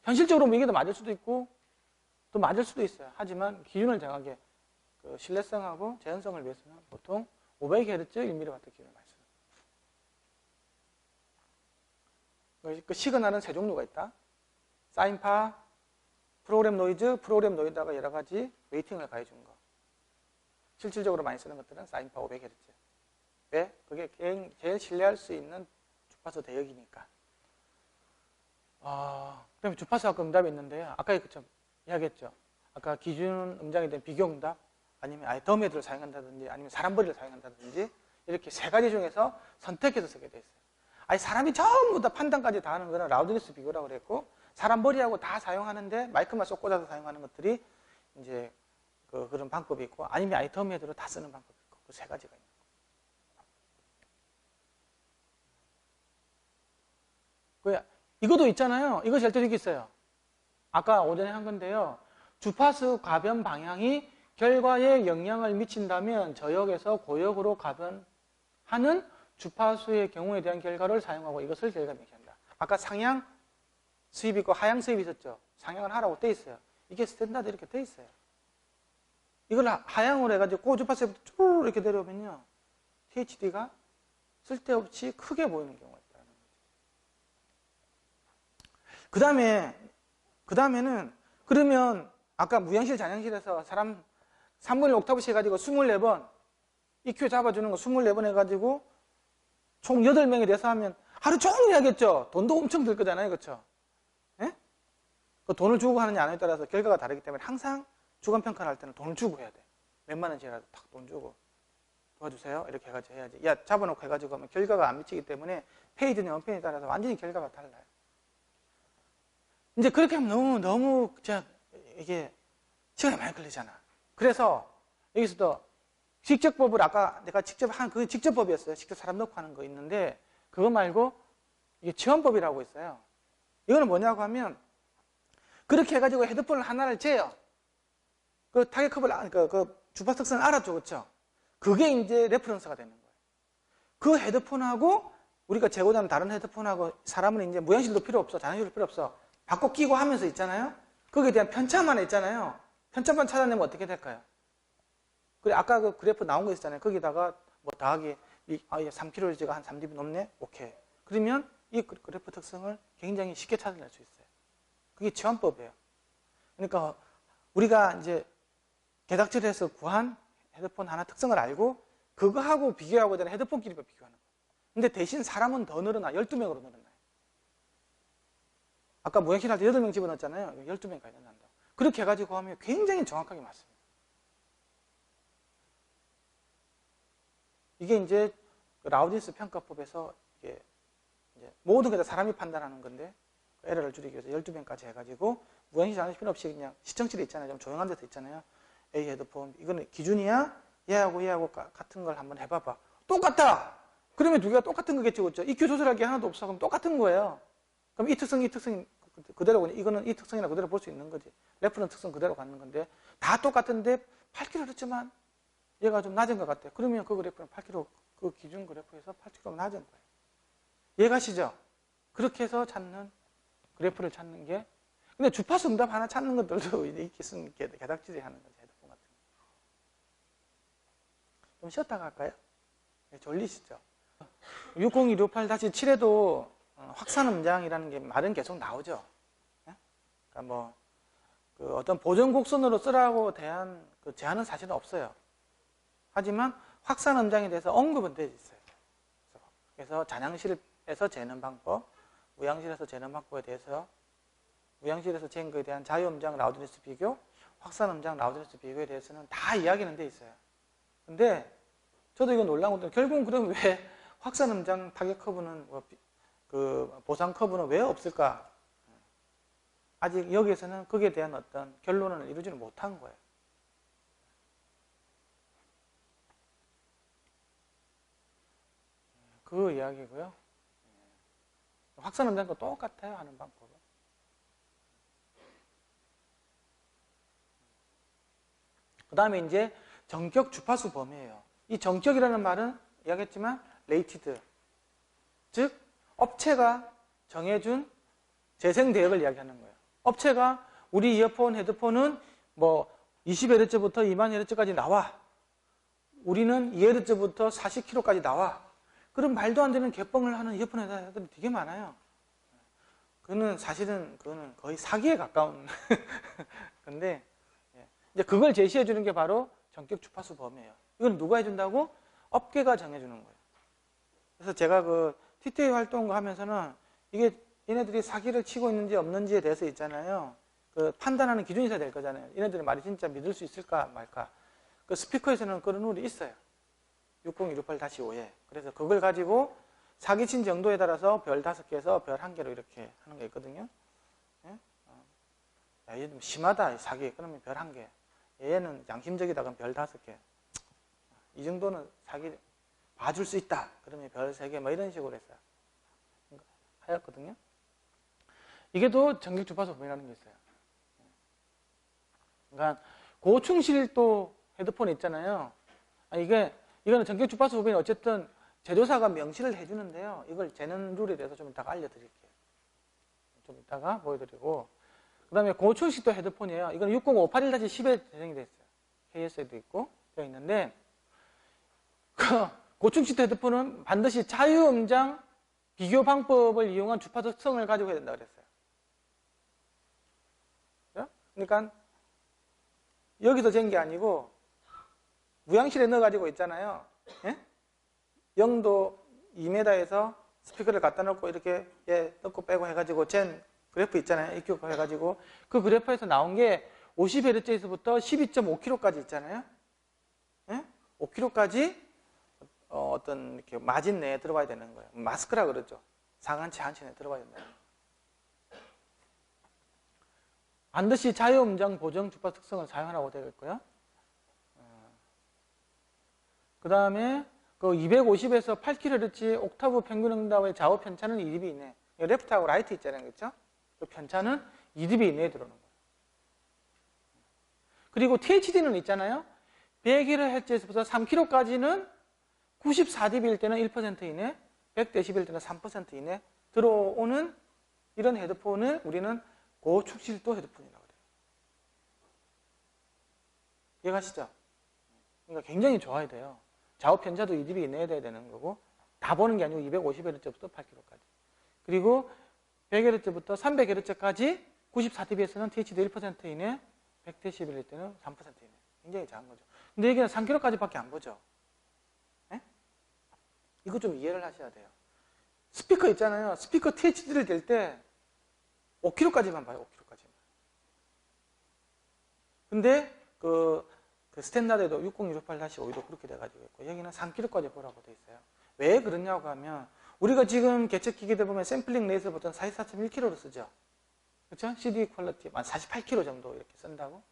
현실적으로 이게 더 맞을 수도 있고 또 맞을 수도 있어요. 하지만 기준을 정하게 그 신뢰성하고 재현성을 위해서는 보통 500Hz 1mW 기준을 많이 써요. 그 시그널은 세 종류가 있다. 사인파, 프로그램 노이즈, 프로그램 노이즈다가 여러 가지 웨이팅을 가해준 거. 실질적으로 많이 쓰는 것들은 사인파 500Hz. 왜? 그게 제일 신뢰할 수 있는 주파수 대역이니까. 그다음에 주파수 아까 응답이 있는데요. 아까 좀 이야기했죠. 아까 기준 음장에 대한 비교 응답, 아니면 아예 더미들을 사용한다든지, 아니면 사람벌이를 사용한다든지, 이렇게 세 가지 중에서 선택해서 쓰게 돼 있어요. 아니 사람이 전부 다 판단까지 다 하는 거는 라우드니스 비교라고 그랬고, 사람벌이하고 다 사용하는데 마이크만 쏙 꽂아서 사용하는 것들이 이제 그런 방법이 있고, 아니면 아예 더미들로 다 쓰는 방법이 있고, 그 세 가지가 있는 거예요. 이것도 있잖아요. 이거 절대 이렇게 있어요. 아까 오전에 한 건데요. 주파수 가변 방향이 결과에 영향을 미친다면 저역에서 고역으로 가변하는 주파수의 경우에 대한 결과를 사용하고 이것을 결과 명시한다. 아까 상향 수입이 있고 하향 수입이 있었죠. 상향을 하라고 돼 있어요. 이게 스탠다드 이렇게 돼 있어요. 이걸 하향으로 해가지고 고주파수부터 쭉 이렇게 내려오면요. THD가 쓸데없이 크게 보이는 경우가 있다는 거죠. 그 다음에는 그러면 아까 무향실 잔향실에서 사람 3분의 1 옥타브씩 해가지고 24번 EQ 잡아주는 거 24번 해가지고 총 8명이 돼서 하면 하루 종일 해야겠죠. 돈도 엄청 들 거잖아요. 그렇죠? 예? 그 돈을 주고 하느냐 안 하느냐에 따라서 결과가 다르기 때문에 항상 주관평가를 할 때는 돈을 주고 해야 돼. 몇만 원씩이라도 탁 돈 주고 도와주세요. 이렇게 해가지고 해야지. 야, 잡아놓고 해가지고 하면 결과가 안 미치기 때문에 페이지나 원페이지에 따라서 완전히 결과가 달라요. 이제 그렇게 하면 너무 이게 시간이 많이 걸리잖아. 그래서 여기서도 직접법을 아까 내가 직접 한 그게 직접법이었어요. 직접 사람 넣고 하는 거 있는데 그거 말고 이게 지원법이라고 있어요. 이거는 뭐냐고 하면 그렇게 해가지고 헤드폰을 하나를 재요. 그 타겟컵을 그 주파수 특성을 알았죠, 그렇죠? 그게 이제 레퍼런스가 되는 거예요. 그 헤드폰하고 우리가 재고자는 다른 헤드폰하고 사람은 이제 무향실도 필요 없어, 잔향실도 필요 없어. 바꿔 끼고 하면서 있잖아요. 거기에 대한 편차만 있잖아요. 편차만 찾아내면 어떻게 될까요? 그래 아까 그 그래프 나온 거 있잖아요. 거기다가 뭐 더하기 3kHz가 한 3dB 넘네? 오케이. 그러면 이 그래프 특성을 굉장히 쉽게 찾아낼 수 있어요. 그게 지원법이에요. 그러니까 우리가 이제 개닥질해서 구한 헤드폰 하나 특성을 알고 그거하고 비교하고자 하는 헤드폰끼리 비교하는 거예요. 근데 대신 사람은 더 늘어나. 12명으로 늘어나요. 아까 무향실 할 때 8명 집어넣었잖아요. 12명까지 늘어난다. 그렇게 해가지고 하면 굉장히 정확하게 맞습니다. 이게 이제 라우디스 평가법에서 이게 이제 모든 게 다 사람이 판단하는 건데 에러를 줄이기 위해서 12명까지 해가지고 무향실 하는 필요 없이 그냥 시청실에 있잖아요. 좀 조용한 데서 있잖아요. A 헤드폰 이거는 기준이야? 얘하고 같은 걸 한번 해봐봐. 똑같다! 그러면 두 개가 똑같은 거겠죠. 그렇죠? EQ 조절할 게 하나도 없어. 그럼 똑같은 거예요. 그럼 이 특성이 그대로 이거는 이 특성이나 그대로 볼 수 있는 거지. 레퍼런스 특성 그대로 갖는 건데 다 똑같은데 8kHz만 얘가 좀 낮은 것 같아. 그러면 그 그래프는 8kHz 그 기준 그래프에서 8kHz 낮은 거예요. 이해가시죠? 그렇게 해서 그래프를 찾는 게 근데 주파수 응답 하나 찾는 것들도 이렇게 쓰는 게 개닥질이 하는 거죠. 헤드폰 같은 거. 좀 쉬었다가 할까요? 네, 졸리시죠? 60268-7에도 확산 음장이라는 게 말은 계속 나오죠. 그러니까 뭐 그 어떤 보정 곡선으로 쓰라고 대한 그 제한은 사실은 없어요. 하지만 확산 음장에 대해서 언급은 되어 있어요. 그래서 잔향실에서 재는 방법, 무향실에서 재는 방법에 대해서 무향실에서 재는 것에 대한 자유음장 라우드니스 비교, 확산 음장 라우드니스 비교에 대해서는 다 이야기는 돼 있어요. 근데 저도 이거 놀라운 건데 결국은 그럼 왜 확산 음장 타겟 커브는 그 보상 커브는 왜 없을까? 아직 여기에서는 거기에 대한 어떤 결론을 이루지는 못한 거예요. 그 이야기고요. 확산 음장도 똑같아요. 하는 방법은. 그 다음에 이제 정격 주파수 범위예요. 이 정격이라는 말은 이야기했지만 레이티드, 즉 업체가 정해준 재생 대역을 이야기하는 거예요. 업체가 우리 이어폰, 헤드폰은 뭐 20Hz부터 20,000Hz까지 나와. 우리는 2Hz부터 40kHz까지 나와. 그런 말도 안 되는 개뻥을 하는 이어폰 회사들이 되게 많아요. 그거는 사실은 그거는 거의 사기에 가까운 건데, 이제 그걸 제시해 주는 게 바로 전격 주파수 범위예요. 이건 누가 해준다고? 업계가 정해주는 거예요. 그래서 제가 그 TTA 활동 하면서는 이게 얘네들이 사기를 치고 있는지 없는지에 대해서 있잖아요. 그 판단하는 기준이 있어야 될 거잖아요. 얘네들의 말이 진짜 믿을 수 있을까 말까. 그 스피커에서는 그런 룰이 있어요. 60168-5에. 그래서 그걸 가지고 사기친 정도에 따라서 별 5개에서 별 1개로 이렇게 하는 게 있거든요. 예? 야, 얘 좀 심하다, 사기. 그러면 별 1개. 얘는 양심적이다, 그럼 별 5개. 이 정도는 사기 봐줄 수 있다. 그러면 별 3개, 뭐 이런 식으로 했어요. 하였거든요. 이게 또 전격 주파수 범위라는 게 있어요. 그러니까 고충실도 헤드폰 있잖아요. 이거는 전격 주파수 범위는 어쨌든 제조사가 명시를 해주는데요. 이걸 재는 룰에 대해서 좀 이따가 알려드릴게요. 좀 이따가 보여드리고. 그 다음에 고충식도 헤드폰이에요. 이건 60581-10에 제정이 되어 있어요. KS에도 있고 되어 있는데, 고충식도 헤드폰은 반드시 자유음장 비교 방법을 이용한 주파수 특성을 가지고 해야 된다고 그랬어요. 그러니까 여기서 잰 게 아니고 무향실에 넣어가지고 있잖아요. 예? 0도 2m에서 스피커를 갖다 놓고 이렇게 넣고 빼고 해가지고 잰 그래프 있잖아요. EQ 해가지고 그 그래프에서 나온 게 50Hz에서부터 12.5kHz까지 있잖아요. 예? 5kHz까지 어떤 이렇게 마진 내에 들어가야 되는 거예요. 마스크라 그러죠. 상한치 한치 내에 들어가야 된다. 반드시 자유음장 보정 주파수 특성을 사용하라고 되어 있고요. 그 다음에 그 250에서 8kHz 옥타브 평균 응답의 좌우 편차는 2dB 이내. 레프트하고 라이트 있잖아요. 그렇죠? 그 편차는 2dB 이내에 들어오는 거예요. 그리고 THD는 있잖아요. 100kHz에서부터 3kHz까지는 94dB일 때는 1% 이내, 100dB일 때는 3% 이내 들어오는 이런 헤드폰을 우리는 고축실도 헤드폰이라고 그래요. 이해가시죠? 그러니까 굉장히 좋아야 돼요. 좌우 편차도 2dB 이내에 돼야 되는 거고, 다 보는 게 아니고 250Hz부터 8kHz까지. 그리고 100Hz부터 300Hz까지 94dB에서는 THD 1% 이내, 100dB일 때는 3% 이내. 굉장히 작은 거죠. 근데 여기는 3kHz까지밖에 안 보죠. 네? 이거 좀 이해를 하셔야 돼요. 스피커 있잖아요. 스피커 THD를 댈 때 5kHz까지만 봐요. 5kHz까지만. 근데 그 스탠다드에도 60168-5도 그렇게 돼가지고 있고, 여기는 3kHz까지 보라고 돼 있어요. 왜 그러냐고 하면, 우리가 지금 개척기기들 보면 샘플링 레이트를 보통 44.1kHz로 쓰죠. 그렇죠? CD 퀄리티 한 48kHz 정도 이렇게 쓴다고.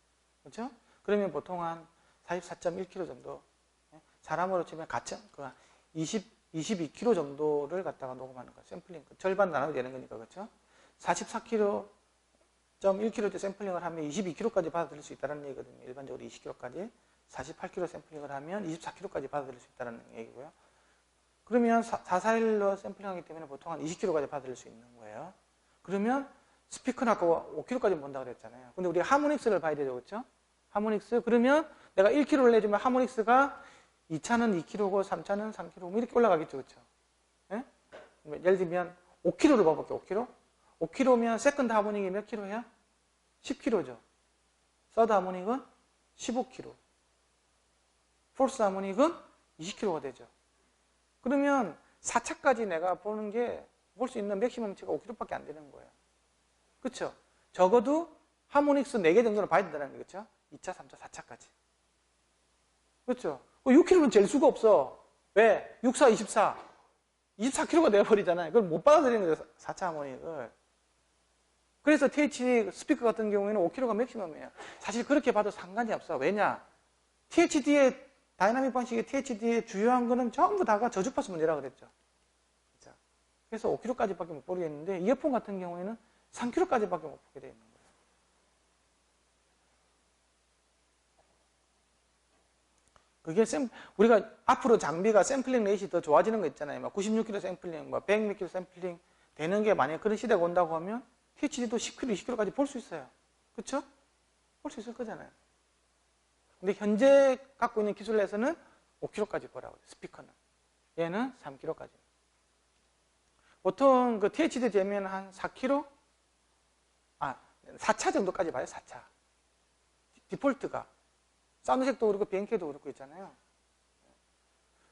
그렇죠? 그러면 보통 한 44.1kHz 정도. 사람으로 치면 가점, 22kHz 정도를 갖다가 녹음하는 거예요. 샘플링. 절반 나눠야 되는 거니까, 그렇죠? 44kHz 샘플링을 하면 22kHz까지 받아들일 수 있다는 얘기거든요. 일반적으로 20kHz까지. 48kHz 샘플링을 하면 24kHz까지 받아들일 수 있다는 얘기고요. 그러면 441로 샘플링하기 때문에 보통 한 20kHz까지 받아들일 수 있는 거예요. 그러면 스피커는 아까 5kHz까지 본다고 그랬잖아요. 근데 우리가 하모닉스를 봐야 되죠. 그렇죠? 하모닉스. 그러면 내가 1kHz를 내주면 하모닉스가 2차는 2kHz고 3차는 3kHz 이렇게 올라가겠죠. 그렇죠? 네? 예를 들면 5kHz를 봐볼게요. 5kHz. 5kHz면 세컨드 하모닉이 몇 kHz예요? 10kHz죠. 서드 하모닉은 15kHz. 포스 하모닉은 20kHz가 되죠. 그러면 4차까지 내가 보는 게 볼 수 있는 맥시멈치가 5kHz밖에 안 되는 거예요. 그렇죠? 적어도 하모닉스 4개 정도는 봐야 된다는 거죠. 2차, 3차, 4차까지. 그렇죠? 6kHz는 잴 수가 없어. 왜? 6, 4, 24. 24kHz가 되어버리잖아요. 그걸 못 받아들이는 거죠. 4차 하모닉을. 그래서 THD 스피커 같은 경우에는 5kHz가 맥시멈이에요. 사실 그렇게 봐도 상관이 없어. 왜냐? THD의 다이나믹 방식의 THD의 주요한 거는 전부 다가 저주파수 문제라고 그랬죠. 그렇죠? 그래서 5kHz까지밖에 못 보겠는데, 이어폰 같은 경우에는 3kHz까지밖에 못 보게 되어 있는 거예요. 그게 우리가 앞으로 장비가 샘플링 레이시 더 좋아지는 거 있잖아요. 96kHz 샘플링, 100kHz 샘플링 되는 게 만약에 그런 시대가 온다고 하면 THD도 10kHz, 20kHz까지 볼 수 있어요. 그쵸? 볼 수 있을 거잖아요. 근데 현재 갖고 있는 기술 내에서는 5kg까지 보라고 해요. 스피커는. 얘는 3kg까지. 보통 그 THD 되면 한 4kg? 4차 정도까지 봐요, 4차. 디폴트가. 사운드색도 그렇고 비행기도 그렇고 있잖아요.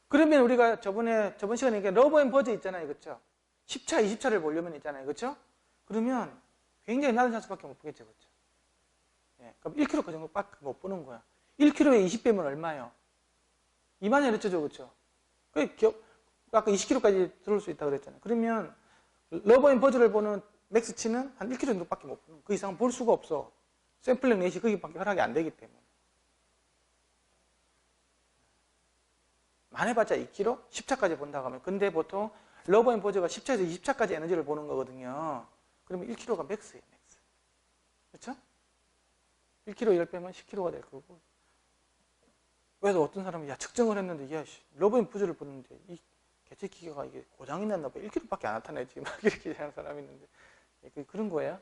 그러면 우리가 저번 시간에 러버 앤 버즈 있잖아요, 그렇죠? 10차, 20차를 보려면 있잖아요, 그렇죠? 그러면 굉장히 낮은 찬수밖에 못 보겠죠, 그렇죠? 예, 그럼 1kg 그 정도밖에 못 보는 거야. 1kg에 20배면 얼마예요? 20,000Hz죠, 그렇죠? 아까 20kg까지 들어올 수 있다고 그랬잖아요. 그러면 러버 앤 버즈를 보는 맥스치는 한 1kg 정도밖에 못 보는 거야. 그 이상은 볼 수가 없어. 샘플링 넷이 거기밖에 허락이 안 되기 때문에. 많이 봤자 2kg? 10차까지 본다고 하면. 근데 보통 러버 앤 버즈가 10차에서 20차까지 에너지를 보는 거거든요. 그러면 1kg가 맥스예요, 맥스. 그렇죠? 1kg 10배면 10kg가 될 거고. 그래서 어떤 사람이 측정을 했는데 러버 앤 버즈를 보는데 이 개체 기계가 이게 고장이 났나 봐. 1kg밖에 안 나타내지. 막 이렇게 하는 사람이 있는데 그런 거예요.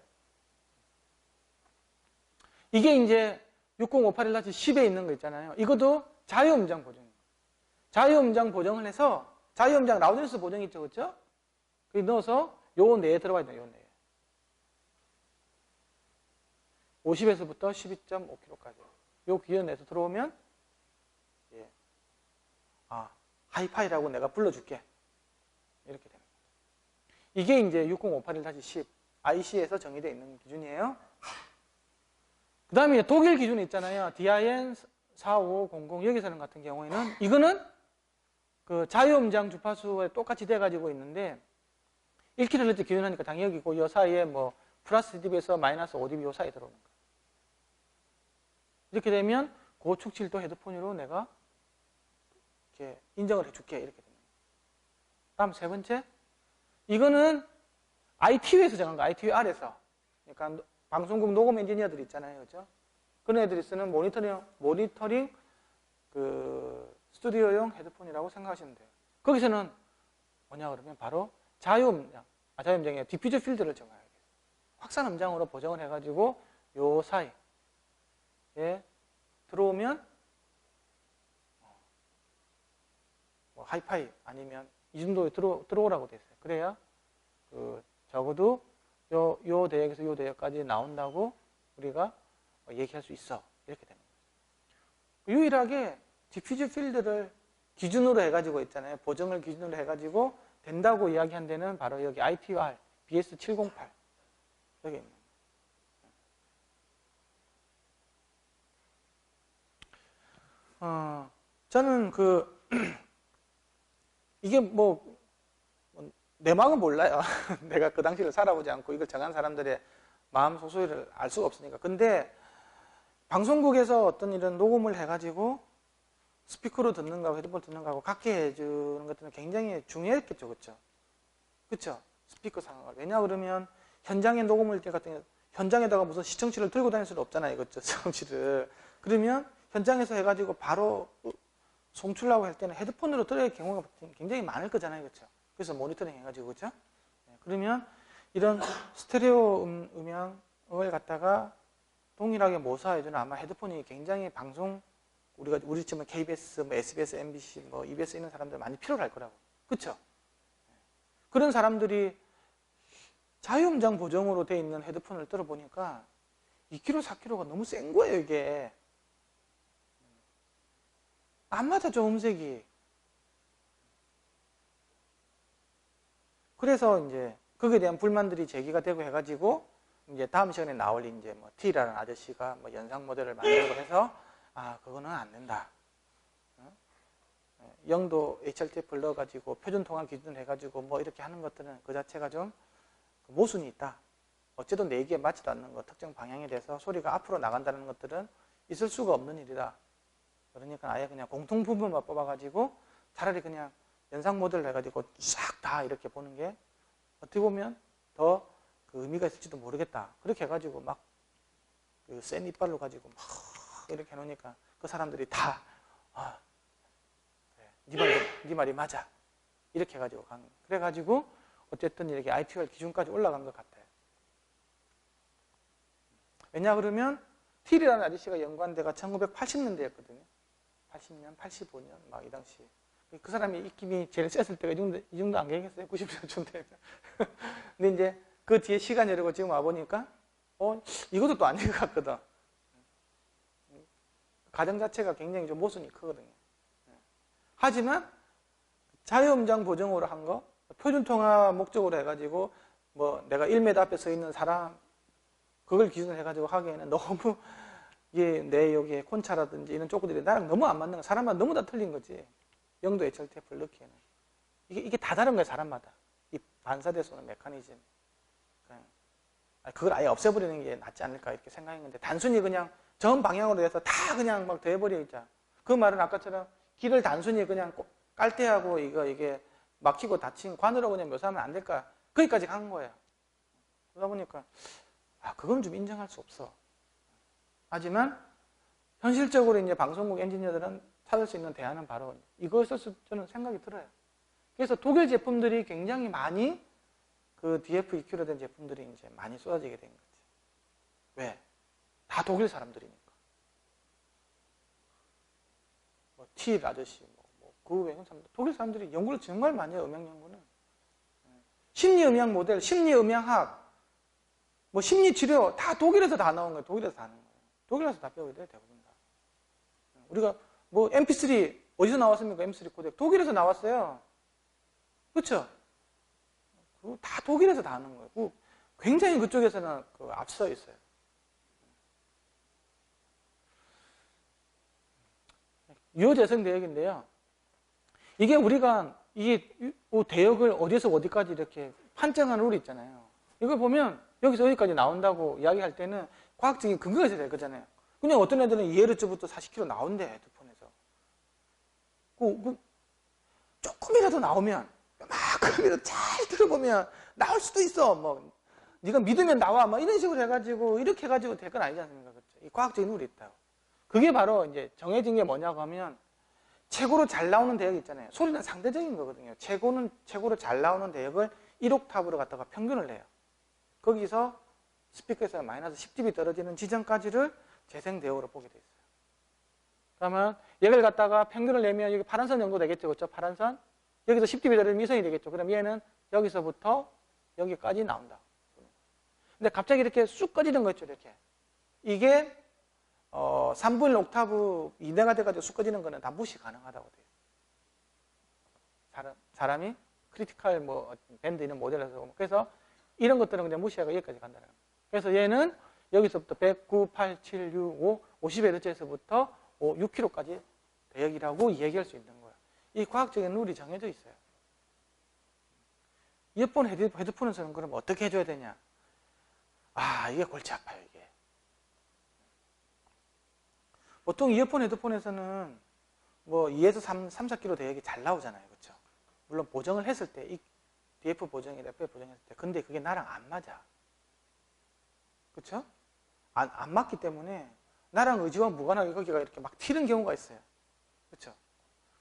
이게 이제 60581-10에 있는 거 있잖아요. 이것도 자유음장 보정이에요. 자유음장 보정을 해서 자유음장 라우드네스 보정이 있죠, 그렇죠? 거기 넣어서 요 내에 들어가야 돼요, 요 내에. 50에서부터 12.5kg까지. 요 기준 내에서 들어오면 하이파이라고 내가 불러줄게. 이렇게 되는 거죠. 이게 이제 60581-10 IC에서 정의되어 있는 기준이에요. 그 다음에 독일 기준이 있잖아요. DIN 45500 여기서는 같은 경우에는 이거는 그 자유음장 주파수에 똑같이 돼가지고 있는데 1kHz 기준하니까 당연히 여기고 이 사이에 뭐 플러스 dB에서 마이너스 5dB 이 사이에 들어오는 거예요. 이렇게 되면 고축칠도 헤드폰으로 내가 이렇게 인정을 해줄게. 이렇게 됩니다. 다음 세 번째. 이거는 ITU에서 정한 거, ITU-R에서. 그러니까 방송국 녹음 엔지니어들 있잖아요. 그죠? 그런 애들이 쓰는 모니터링 그 스튜디오용 헤드폰이라고 생각하시면 돼요. 거기서는 뭐냐 그러면 바로 자유음장의 디퓨저 필드를 정해야 돼요. 확산 음장으로 보정을 해가지고 요 사이에 들어오면 뭐 하이파이 아니면 이 정도에 들어오라고 돼 있어요. 그래야 그 적어도 요 대역에서 요 대역까지 나온다고 우리가 얘기할 수 있어. 이렇게 되는 거예요. 유일하게 디퓨저 필드를 기준으로 해가지고 있잖아요. 보정을 기준으로 해가지고 된다고 이야기한 데는 바로 여기 ITU-R BS708 여기 있는 저는 이게 내 마음은 몰라요. 내가 그 당시를 살아보지 않고 이걸 정한 사람들의 마음 소소를 알 수가 없으니까. 근데 방송국에서 어떤 이런 녹음을 해가지고 스피커로 듣는 거하고 헤드폰 듣는 거하고 같게 해주는 것들은 굉장히 중요했겠죠. 그렇죠? 그렇죠? 스피커 상황을. 왜냐 그러면 현장에 녹음을 때 같은 경우 현장에다가 무슨 시청치를 들고 다닐 수는 없잖아요. 그렇죠? 시청치를. 그러면 현장에서 해가지고 바로 송출하고 할 때는 헤드폰으로 들어야 할 경우가 굉장히 많을 거잖아요. 그렇죠? 그래서 모니터링 해가지고, 그렇죠? 그러면 이런 스테레오 음향을 갖다가 동일하게 모사해주는 아마 헤드폰이 굉장히 우리 지금 KBS, SBS, MBC, EBS 있는 사람들 많이 필요할 거라고. 그렇죠? 그런 사람들이 자유음장 보정으로 되어 있는 헤드폰을 들어보니까 2kg, 4kg가 너무 센 거예요, 이게. 안 맞아죠, 음색이. 그래서 이제 거기에 대한 불만들이 제기가 되고 해가지고 이제 다음 시간에 나올 이제 T라는 아저씨가 연상 모델을 만들고 해서 그거는 안 된다. 영도 HRTF를 넣어가지고 표준 통합 기준을 해가지고 이렇게 하는 것들은 그 자체가 좀 모순이 있다. 어쨌든 내 얘기에 맞지도 않는 것, 특정 방향에 대해서 소리가 앞으로 나간다는 것들은 있을 수가 없는 일이다. 그러니까 아예 그냥 공통 부분만 뽑아가지고 차라리 그냥 연상 모델을 해가지고 싹 다 이렇게 보는 게 어떻게 보면 더 그 의미가 있을지도 모르겠다. 그렇게 해가지고 막 그 센 이빨로 가지고 막 이렇게 해놓으니까 그 사람들이 다 그래, 네 말이 맞아. 이렇게 해가지고 그래가지고 어쨌든 이렇게 ITU 기준까지 올라간 것 같아요. 왜냐 그러면 틸이라는 아저씨가 연구한 데가 1980년대였거든요. 80년, 85년 막 이 당시. 그 사람이 입김이 제일 셌을 때가 이 정도 안 되겠어요? 90년 되면. 근데 이제 그 뒤에 시간 이러고 지금 와보니까 이것도 또 아닌 것 같거든. 가정 자체가 굉장히 좀 모순이 크거든요. 하지만 자유음장 보정으로 한 거, 표준통화 목적으로 해가지고 뭐 내가 1m 앞에 서 있는 사람 그걸 기준으로 해가지고 하기에는 너무 이게 내 여기에 콘차라든지 이런 쪽들이 나랑 너무 안 맞는 거, 사람마다 너무 다 틀린 거지. 영도 HRTF를 넣기에는 이게 다 다른 거예요, 사람마다. 이 반사대 쏘는 메커니즘. 그걸 아예 없애버리는 게 낫지 않을까 이렇게 생각했는데, 단순히 그냥 전 방향으로 해서 다 그냥 막 더해버려 있자. 그 말은 아까처럼 길을 단순히 그냥 깔대하고 이게 막히고 닫힌 관으로 그냥 묘사하면 안 될까? 거기까지 간 거예요. 그러다 보니까 그건 좀 인정할 수 없어. 하지만 현실적으로 이제 방송국 엔지니어들은 찾을 수 있는 대안은 바로 이거였을 저는 생각이 들어요. 그래서 독일 제품들이 굉장히 많이 그 DFEQ로 된 제품들이 이제 많이 쏟아지게 된 거지. 왜? 다 독일 사람들이니까. 뭐 틸 아저씨, 그 외국 사람들, 독일 사람들이 연구를 정말 많이 해요. 음향 연구는. 심리음향 모델, 심리음향학, 뭐 심리치료 다 독일에서 다 나온 거예요. 독일에서 다 하는 거예요. 독일에서 다 배우게 돼요, 대부분 다. 우리가 뭐 MP3 어디서 나왔습니까? MP3 코덱 독일에서 나왔어요. 그렇죠? 다 독일에서 다 하는 거예요. 굉장히 그쪽에서는 앞서 있어요. 유효재생 대역인데요. 이게 우리가 이게 대역을 어디서 어디까지 이렇게 판정하는 룰이 있잖아요. 이걸 보면 여기서 어디까지 나온다고 이야기할 때는 과학적인 근거가 있어야 될 거잖아요. 그냥 어떤 애들은 2Hz부터 40km 나온대, 헤드폰에서. 조금이라도 나오면, 요만큼이라도 잘 들어보면 나올 수도 있어. 뭐, 네가 믿으면 나와. 뭐 이런 식으로 해가지고, 이렇게 해가지고 될 건 아니지 않습니까? 그렇죠? 이 과학적인 룰이 있다고. 그게 바로 이제 정해진 게 뭐냐고 하면, 최고로 잘 나오는 대역이 있잖아요. 소리는 상대적인 거거든요. 최고로 잘 나오는 대역을 1옥탑으로 갖다가 평균을 내요. 거기서 스피커에서 마이너스 10dB 떨어지는 지점까지를 재생 대역으로 보게 돼 있어요. 그러면 얘를 갖다가 평균을 내면 여기 파란선 정도 되겠죠. 그렇죠? 파란선. 여기서 10dB 떨어지면 미선이 되겠죠. 그럼 얘는 여기서부터 여기까지 나온다. 근데 갑자기 이렇게 쑥 꺼지는 거 있죠. 이렇게. 이게 3분의 1 옥타브 이내가 돼가지고 쑥 꺼지는 거는 다 무시 가능하다고 돼요. 사람이 크리티컬 밴드 있는 모델에서. 그래서 이런 것들은 그냥 무시하고 여기까지 간다는 거예요. 그래서 얘는 여기서부터 109, 8, 7, 6, 5, 50Hz에서부터 6km까지 대역이라고 얘기할 수 있는 거예요. 이 과학적인 룰이 정해져 있어요. 이어폰 헤드폰에서는 그럼 어떻게 해줘야 되냐? 이게 골치 아파요, 이게. 보통 이어폰 헤드폰에서는 2에서 3, 4km 대역이 잘 나오잖아요. 그렇죠? 물론 보정을 했을 때, 이 DF 보정이나 FF 보정했을 때, 근데 그게 나랑 안 맞아. 그렇죠? 안 맞기 때문에 나랑 의지와 무관하게 거기가 이렇게 막 튀는 경우가 있어요. 그렇죠?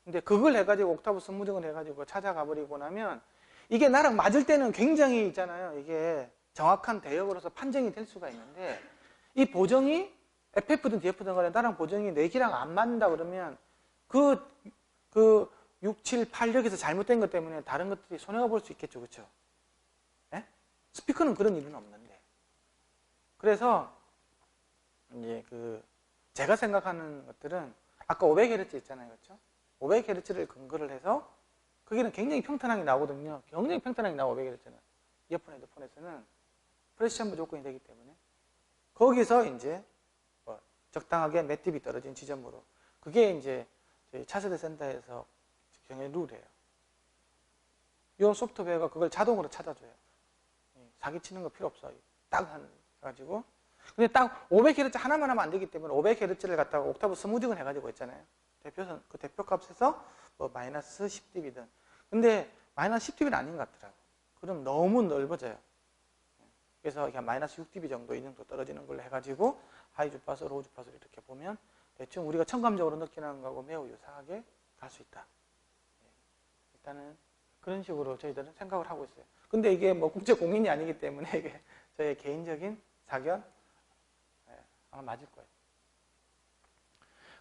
근데 그걸 해가지고 옥타브 선무정을 해가지고 찾아가 버리고 나면 이게 나랑 맞을 때는 굉장히 있잖아요. 이게 정확한 대역으로서 판정이 될 수가 있는데 이 보정이 FF든 DF든 간에 나랑 보정이 내기랑 안 맞는다 그러면 그 6, 7, 8력에서 잘못된 것 때문에 다른 것들이 손해가 볼 수 있겠죠. 그렇죠? 예? 스피커는 그런 일은 없는데. 그래서 이제 제가 생각하는 것들은 아까 500Hz 있잖아요. 그렇죠? 500Hz를 근거를 해서 거기는 굉장히 평탄하게 나오거든요. 굉장히 평탄하게 나와 500Hz는. 이어폰, 헤드폰에서는 프레시함부 조건이 되기 때문에 거기서 이제 적당하게 몇 dB 떨어진 지점으로 그게 이제 저희 차세대 센터에서 정해진 룰이에요. 이 소프트웨어가 그걸 자동으로 찾아줘요. 사기치는 거 필요 없어. 딱 해가지고. 근데 딱 500Hz 하나만 하면 안 되기 때문에 500Hz를 갖다가 옥타브 스무징을 해가지고 있잖아요. 그 대표값에서 마이너스 10dB든. 근데 마이너스 10dB는 아닌 것 같더라고. 그럼 너무 넓어져요. 그래서 그냥 마이너스 6dB 정도 이 정도 떨어지는 걸로 해가지고 하이 주파수, 로우 주파수를 이렇게 보면 대충 우리가 청감적으로 느끼는 거하고 매우 유사하게 갈 수 있다. 일단은 그런 식으로 저희들은 생각을 하고 있어요. 근데 이게 국제 공인이 아니기 때문에 이게 저의 개인적인 사견, 아마 맞을 거예요.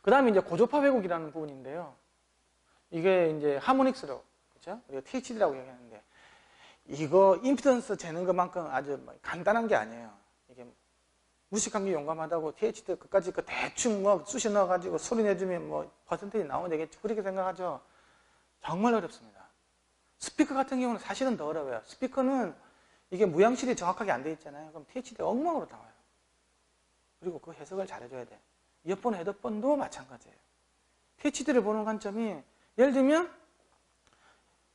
그 다음에 이제 고조파 왜곡이라는 부분인데요. 이게 이제 하모닉스로, 그렇죠? 우리가 THD라고 얘기하는데, 이거 임피던스 재는 것만큼 아주 간단한 게 아니에요. 이게 무식한 게 용감하다고 THD 끝까지 그 대충 뭐 쑤셔 넣어가지고 소리 내주면 뭐 퍼센테이지 나오면 되겠지. 그렇게 생각하죠. 정말 어렵습니다. 스피커 같은 경우는 사실은 더 어려워요. 스피커는 이게 무향실이 정확하게 안 돼 있잖아요. 그럼 THD가 엉망으로 나와요. 그리고 그 해석을 잘해줘야 돼. 이어폰, 헤드폰도 마찬가지예요. THD를 보는 관점이, 예를 들면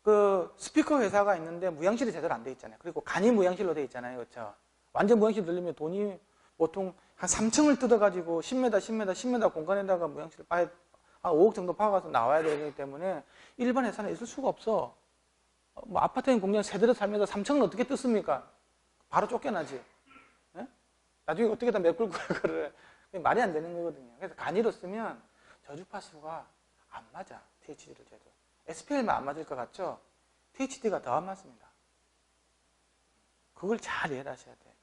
그 스피커 회사가 있는데 무향실이 제대로 안 돼 있잖아요. 그리고 간이 무향실로 돼 있잖아요. 그렇죠? 완전 무향실 들리면 돈이 보통 한 3층을 뜯어가지고 10m 공간에다가 무향실을 한 5억 정도 파가서 나와야 되기 때문에 일반 회사는 있을 수가 없어. 뭐 아파트인 공장 세대로 살면서 3층을 어떻게 뜯습니까? 바로 쫓겨나지. 네? 나중에 어떻게 다 메꿀 거야, 그거를. 말이 안 되는 거거든요. 그래서 간이로 쓰면 저주파수가 안 맞아. THD를 재도. SPL만 안 맞을 것 같죠? THD가 더 안 맞습니다. 그걸 잘 이해를 하셔야 돼요.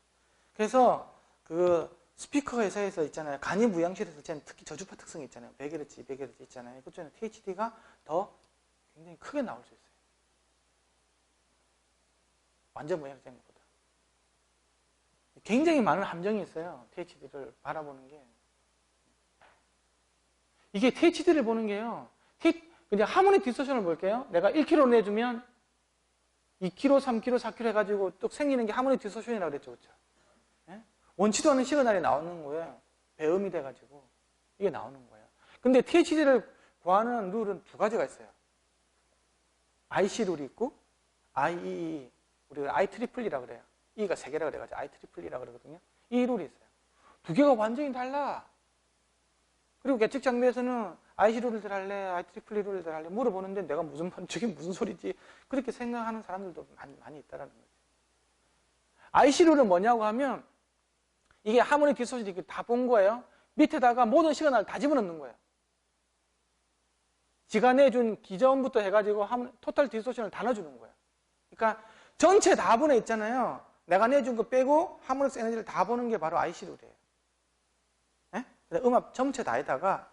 그래서 그 스피커 회사에서 있잖아요. 간이 무향실에서 특히 저주파 특성이 있잖아요. 100Hz, 200Hz 있잖아요. 그쪽에는 THD가 더 굉장히 크게 나올 수 있어요. 완전 무향실인 것보다. 굉장히 많은 함정이 있어요. THD를 바라보는 게. 이게 THD를 보는 게요. 그냥 하모닉 디스토션을 볼게요. 내가 1kg 내주면 2kg, 3kg, 4kg 해가지고 또 생기는 게 하모닉 디스토션이라고 그랬죠. 그렇죠? 예? 원치도 않은 시그널이 나오는 거예요. 배음이 돼가지고. 이게 나오는 거예요. 근데 THD를 구하는 룰은 두 가지가 있어요. IC 룰이 있고, IEE. 우리가 IEEE라고 그래요. E가 3개라고 그래가지고 IEEE라고 그러거든요. 이 룰이 있어요. 두 개가 완전히 달라. 그리고 예측 장비에서는 IC 룰을 들할래, IEEE 룰을 들할래 물어보는데 내가 저게 무슨 소리지? 그렇게 생각하는 사람들도 많이 있다라는 거죠. IC 룰은 뭐냐고 하면 이게 하모닉 디스토션이 다 본 거예요. 밑에다가 모든 시그널을 다 집어넣는 거예요. 지가 내준 기전부터 해가지고 토탈 디스토션을 다 넣어주는 거예요. 그러니까 전체 다 보내 있잖아요. 내가 내준 거 빼고 하모닉스 에너지를 다 보는 게 바로 IC 룰이에요. 네? 음압 전체 다에다가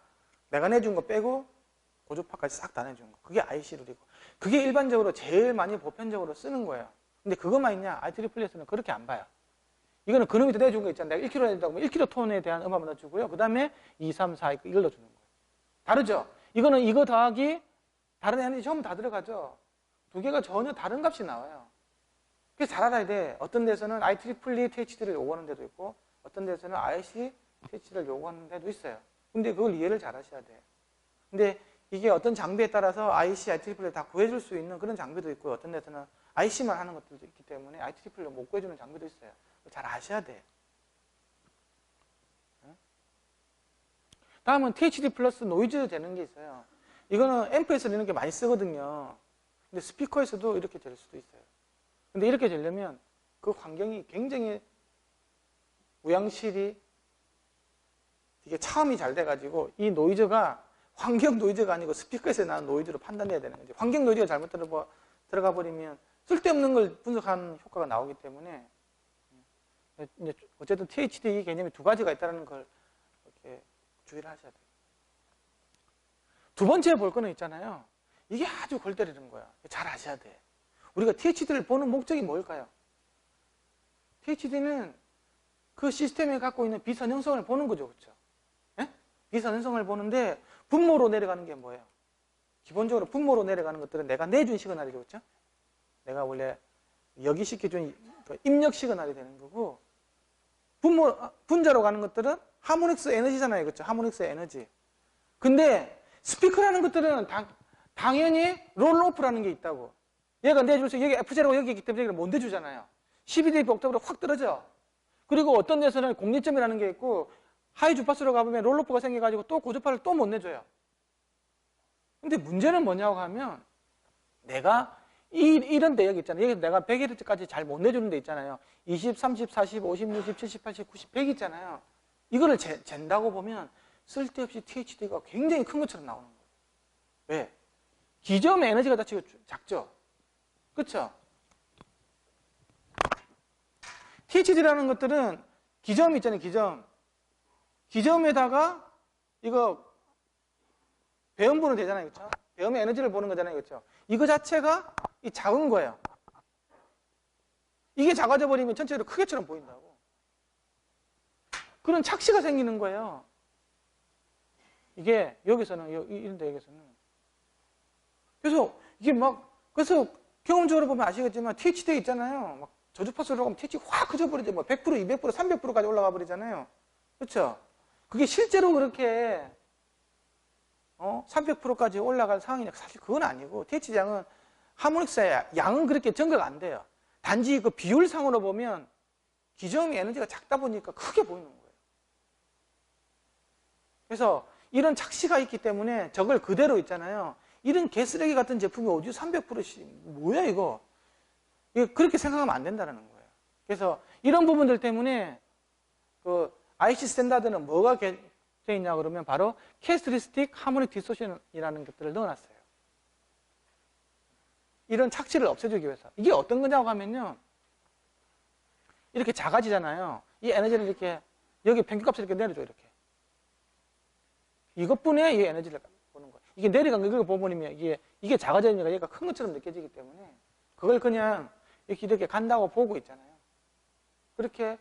내가 내준 거 빼고 고주파까지 싹 다 내준 거. 그게 IC 룰이고. 그게 일반적으로 제일 많이 보편적으로 쓰는 거예요. 근데 그것만 있냐? IEEE에서는 그렇게 안 봐요. 이거는 그놈이 더 내준 거 있잖아요. 내가 1kg 내준다고 하면 1kg 톤에 대한 음압을 넣어주고요. 그 다음에 2, 3, 4 이걸 넣어주는 거예요. 다르죠? 이거는 이거 더하기 다른 에너지 전부 다 들어가죠. 두 개가 전혀 다른 값이 나와요. 그래서 잘 알아야 돼. 어떤 데서는 IEEE THD를 요구하는 데도 있고 어떤 데서는 IC THD를 요구하는 데도 있어요. 근데 그걸 이해를 잘 하셔야 돼요. 근데 이게 어떤 장비에 따라서 IC, IEEE를 다 구해줄 수 있는 그런 장비도 있고 어떤 데서는 IC만 하는 것들도 있기 때문에 IEEE를 못 구해주는 장비도 있어요. 잘 아셔야 돼요. 다음은 THD 플러스 노이즈 되는 게 있어요. 이거는 앰프에서 이런 게 많이 쓰거든요. 근데 스피커에서도 이렇게 될 수도 있어요. 근데 이렇게 되려면 그 환경이 굉장히 무향실이 이게 차음이 잘 돼가지고 이 노이즈가 환경 노이즈가 아니고 스피커에서 나는 노이즈로 판단해야 되는 거죠. 환경 노이즈가 잘못 들어가 버리면 쓸데없는 걸 분석하는 효과가 나오기 때문에 이제 어쨌든 THD 개념이 두 가지가 있다는 걸 이렇게 주의를 하셔야 돼요. 두 번째 볼 거는 있잖아요. 이게 아주 골 때리는 거야. 잘 아셔야 돼. 우리가 THD를 보는 목적이 뭘까요? THD는 그 시스템에 갖고 있는 비선형성을 보는 거죠. 그렇죠? 네? 비선형성을 보는데 분모로 내려가는 게 뭐예요? 기본적으로 분모로 내려가는 것들은 내가 내준 시그널이죠. 그렇죠? 내가 원래 여기 시켜준 입력 시그널이 되는 거고 분자로 가는 것들은 하모닉스 에너지잖아요. 그렇죠? 하모닉스 에너지. 근데 스피커라는 것들은 당연히 롤오프라는 게 있다고. 얘가 내줄수 여기 F0가 여기 있기 때문에 못 내주잖아요. 12dB 옥타브로 확 떨어져. 그리고 어떤 데서는 공리점이라는 게 있고 하이 주파수로 가보면 롤오프가 생겨가지고 또 고주파를 또 못 내줘요. 근데 문제는 뭐냐고 하면 내가 이런 데 여기 있잖아요. 여기 내가 100Hz까지 잘 못 내주는 데 있잖아요. 20, 30, 40, 50, 60, 70, 80, 90, 100 있잖아요. 이거를 잰다고 보면 쓸데없이 THD가 굉장히 큰 것처럼 나오는 거예요. 왜? 기저음의 에너지가 다 작죠? 그렇죠? THD라는 것들은 기저음 있잖아요. 기저음. 기점에다가 이거 배음부는 되잖아요. 그렇죠? 배음의 에너지를 보는 거잖아요. 그렇죠? 이거 자체가 이 작은 거예요. 이게 작아져 버리면 전체로 크게처럼 보인다고. 그런 착시가 생기는 거예요. 이게 여기서는 이런 데 여기서는. 그래서 이게 그래서 경험적으로 보면 아시겠지만 THD 있잖아요. 막 저주파수로 가면 THD 확 커져버리죠. 100%, 200%, 300%까지 올라가 버리잖아요. 그렇죠? 그게 실제로 그렇게 300%까지 올라갈 상황이냐? 사실 그건 아니고 THD 양은 하모닉스의 양은 그렇게 증가가 안 돼요. 단지 그 비율상으로 보면 기저음의 에너지가 작다 보니까 크게 보이는 거예요. 그래서 이런 착시가 있기 때문에 저걸 그대로 있잖아요. 이런 개쓰레기 같은 제품이 어디 300%씩 뭐야 이거? 그렇게 생각하면 안 된다는 거예요. 그래서 이런 부분들 때문에 그 IC 스탠다드는 뭐가 되어 있냐 그러면 바로 캐스트리스틱 하모닉 디소션이라는 것들을 넣어놨어요. 이런 착시를 없애주기 위해서. 이게 어떤 거냐고 하면요. 이렇게 작아지잖아요. 이 에너지를 이렇게 여기 평균값을 이렇게 내려줘 이렇게. 이것뿐에 이 에너지를 보는 거예요. 이게 내려간 거 이걸 보면 이게 작아지니까 얘가 큰 것처럼 느껴지기 때문에 그걸 그냥 이렇게 간다고 보고 있잖아요. 그렇게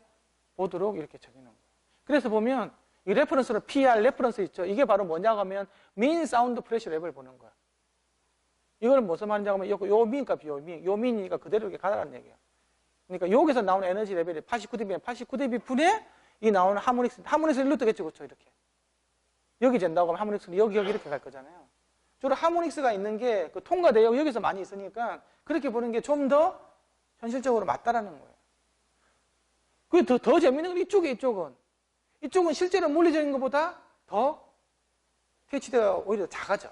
보도록 이렇게 적여놓은 거예요. 그래서 보면 이 레퍼런스로 PR 레퍼런스 있죠. 이게 바로 뭐냐고 하면 민 사운드 프레셔 랩을 보는 거예요. 이거는 무슨 말인지 하면 요 민값이 요 민이니까 그대로 이렇게 가라는 얘기예요. 그러니까 여기서 나오는 에너지 레벨이 89dB면 89dB 분에 이 나오는 하모닉스는 일로 뜨겠죠. 그렇죠? 이렇게. 여기 잰다고 하면 하모닉스는 여기 이렇게 갈 거잖아요. 주로 하모닉스가 있는 게 그 통과돼요. 여기서 많이 있으니까 그렇게 보는 게 좀 더 현실적으로 맞다라는 거예요. 그게 더 재밌는 건 이쪽은 실제로 물리적인 것보다 더 THD가 오히려 작아져.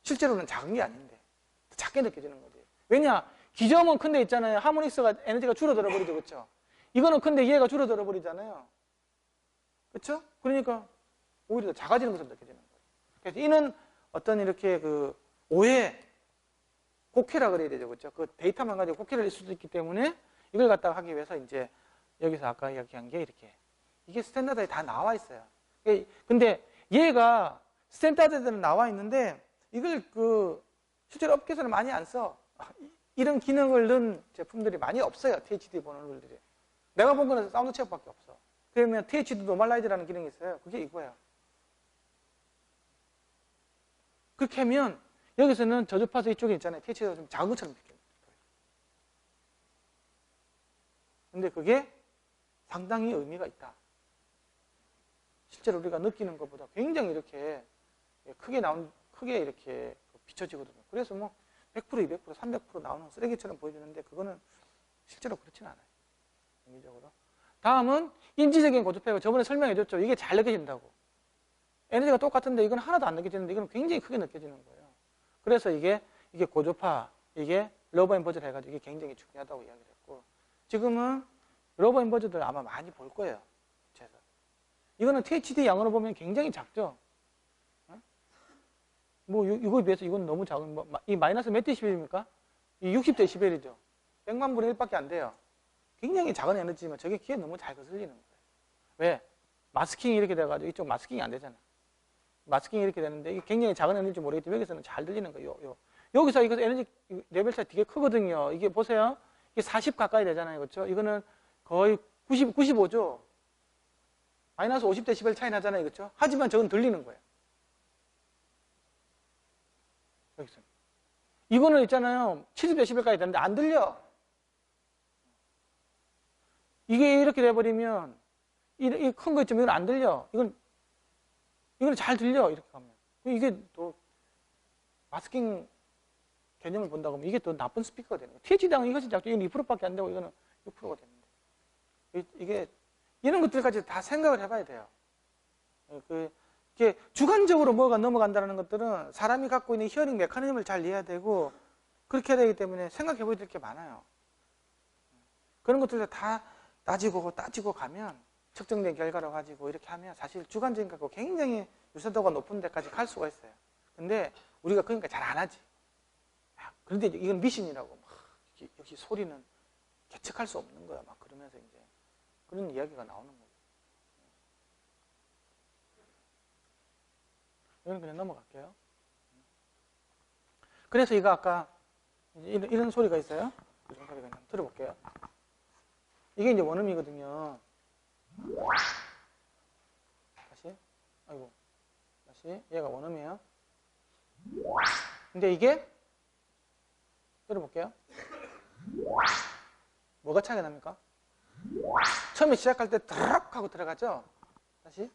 실제로는 작은 게 아닌데 더 작게 느껴지는 거지. 왜냐? 기저음은 큰데 있잖아요. 하모닉스가 에너지가 줄어들어 버리죠. 그렇죠? 이거는 큰데 얘가 줄어들어 버리잖아요. 그렇죠? 그러니까 오히려 더 작아지는 것으로 느껴지는 거예요. 그래서 이는 어떤 이렇게 그 오해, 곡해라 그래야 되죠. 그렇죠? 그 데이터만 가지고 곡해를 낼 수도 있기 때문에 이걸 갖다가 하기 위해서 이제 여기서 아까 이야기한 게 이렇게 이게 스탠다드에 다 나와 있어요. 근데 얘가 스탠다드에는 나와 있는데 이걸 그 실제로 업계에서는 많이 안 써. 이런 기능을 넣은 제품들이 많이 없어요. THD 보는 룰들이. 내가 본 거는 사운드 체크밖에 없어. 그러면 THD 노멀라이즈라는 기능이 있어요. 그게 이거예요. 그렇게 하면 여기서는 저주파수 이쪽에 있잖아요. THD가 좀 작은 것처럼 느껴요. 근데 그게 상당히 의미가 있다. 실제로 우리가 느끼는 것보다 굉장히 이렇게 크게 이렇게 비춰지거든요. 그래서 100%, 200%, 300% 나오는 쓰레기처럼 보여주는데 그거는 실제로 그렇지는 않아요. 의미적으로. 다음은 인지적인 고주파가 저번에 설명해줬죠. 이게 잘 느껴진다고. 에너지가 똑같은데 이건 하나도 안 느껴지는데 이건 굉장히 크게 느껴지는 거예요. 그래서 이게 고주파, 이게 러버 엠버즈를 해가지고 이게 굉장히 중요하다고 이야기를 했고 지금은 러버 엠버즈들 아마 많이 볼 거예요. 그래서 이거는 THD 양으로 보면 굉장히 작죠. 이거에 비해서 이건 너무 작은, 이 마이너스 몇 데시벨입니까? 이 60데시벨이죠. 100만 분의 1밖에 안 돼요. 굉장히 작은 에너지지만 저게 귀에 너무 잘 거슬리는 거예요. 왜? 마스킹이 이렇게 돼가지고 이쪽 마스킹이 안 되잖아. 마스킹이 이렇게 되는데 이게 굉장히 작은 에너지인지 모르겠지만 여기서는 잘 들리는 거예요. 여기서 이거 에너지 레벨 차이 되게 크거든요. 이게 보세요. 이게 40 가까이 되잖아요. 그렇죠? 이거는 거의 95죠. 마이너스 50데시벨 차이 나잖아요. 그렇죠? 하지만 저건 들리는 거예요. 여기서. 이거는 있잖아요. 70데시벨까지 되는데 안 들려. 이게 이렇게 돼버리면 이 큰 거 있지만 이건 안 들려. 이건 잘 들려. 이렇게 가면. 이게 또 마스킹 개념을 본다고 하면 이게 또 나쁜 스피커가 되는 거예요. THD당은 이것이 작죠. 이건 2%밖에 안 되고 이거는 6%가 되는데. 이게 이런 것들까지 다 생각을 해봐야 돼요. 이게 주관적으로 뭐가 넘어간다는 것들은 사람이 갖고 있는 히어링 메커니즘을 잘 이해해야 되고 그렇게 해야 되기 때문에 생각해 보야 될 게 많아요. 그런 것들을 다 따지고 가면 측정된 결과를 가지고 이렇게 하면 사실 주관적인 것과 굉장히 유사도가 높은 데까지 갈 수가 있어요. 근데 우리가 그러니까 잘 안 하지. 그런데 이건 미신이라고 역시 소리는 계측할 수 없는 거야. 막 그러면서 이제 그런 이야기가 나오는 거예요. 이건 그냥 넘어갈게요. 그래서 이거 아까 이런 소리가 있어요. 이런 소리가 한번 들어볼게요. 이게 이제 원음이거든요. 다시. 아이고. 다시. 얘가 원음이에요. 근데 이게 들어볼게요. 뭐가 차이가 납니까? 처음에 시작할 때 드럭 하고 들어가죠? 다시.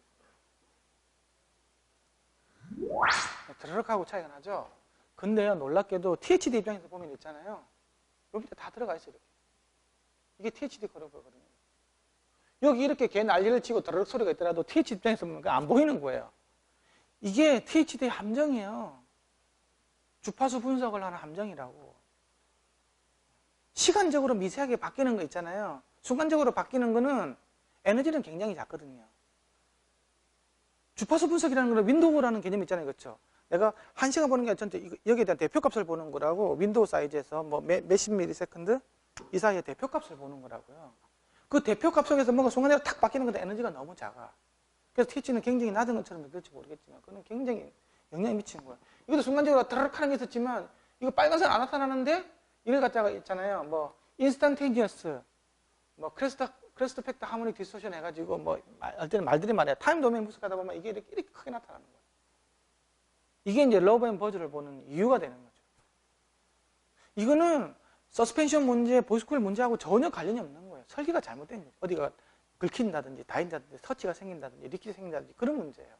드럭 하고 차이가 나죠? 근데요, 놀랍게도 THD 입장에서 보면 있잖아요. 여기 다 들어가 있어요, 이렇게. 이게 THD 커브거든요. 여기 이렇게 개 난리를 치고 드럭 소리가 있더라도 THD 입장에서 보면 안 보이는 거예요. 이게 THD의 함정이에요. 주파수 분석을 하는 함정이라고. 시간적으로 미세하게 바뀌는 거 있잖아요. 순간적으로 바뀌는 거는 에너지는 굉장히 작거든요. 주파수 분석이라는 거는 윈도우라는 개념이 있잖아요. 그렇죠? 내가 1시간 보는 게 전체 여기에 대한 대표값을 보는 거라고. 윈도우 사이즈에서 뭐 몇십 밀리세컨드 이 사이에 대표값을 보는 거라고요. 그 대표값 속에서 뭔가 순간적으로 탁 바뀌는 건데 에너지가 너무 작아. 그래서 TH는 굉장히 낮은 것처럼 느낄지 모르겠지만 그건 굉장히 영향이 미치는 거예요. 이것도 순간적으로 드르륵 하는 게 있었지만 이거 빨간색 안 나타나는데 이걸 갖다가 있잖아요. 뭐 인스탄테니어스, 뭐 크레스트 팩터 하모닉 디스토션 해가지고 뭐 할 때는 말들이 말이야. 타임 도메인 분석하다 보면 이게 이렇게 크게 나타나는 거예요. 이게 이제 러브 앤 버즈를 보는 이유가 되는 거죠. 이거는 서스펜션 문제, 보이스코일 문제하고 전혀 관련이 없는 거예요. 설계가 잘못된 거죠. 어디가 긁힌다든지 다인다든지 터치가 생긴다든지 리퀴드 생긴다든지 그런 문제예요.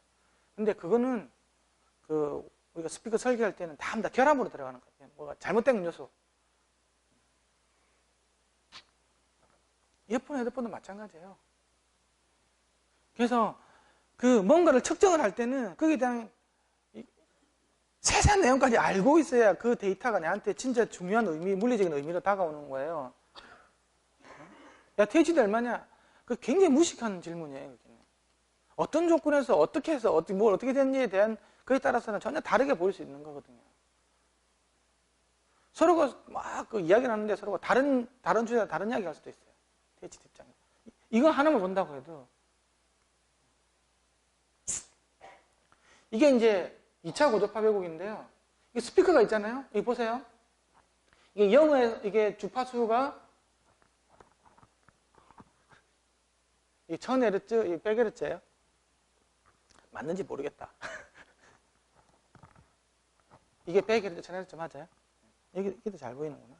근데 그거는 우리가 스피커 설계할 때는 다 결함으로 들어가는 거예요. 뭐가 잘못된 요소. 이어폰, 헤드폰도 마찬가지예요. 그래서 뭔가를 측정을 할 때는 거기에 대한 세세한 내용까지 알고 있어야 그 데이터가 내한테 진짜 중요한 의미, 물리적인 의미로 다가오는 거예요. 야, THD 얼마냐? 그 굉장히 무식한 질문이에요. 여기는. 어떤 조건에서 어떻게 해서 뭘 어떻게 됐는지에 대한 그에 따라서는 전혀 다르게 보일 수 있는 거거든요. 서로가 막 이야기를 하는데 서로가 다른 주제나 다른 이야기 할 수도 있어요. THD 입장에. 이거 하나만 본다고 해도. 이게 이제 2차 고주파 왜곡인데요. 이 스피커가 있잖아요. 여기 보세요. 이게 이게 주파수가 1000Hz, 이 100Hz예요. 맞는지 모르겠다. 이게 100Hz, 1000Hz 맞아요? 이게 잘 보이는구나.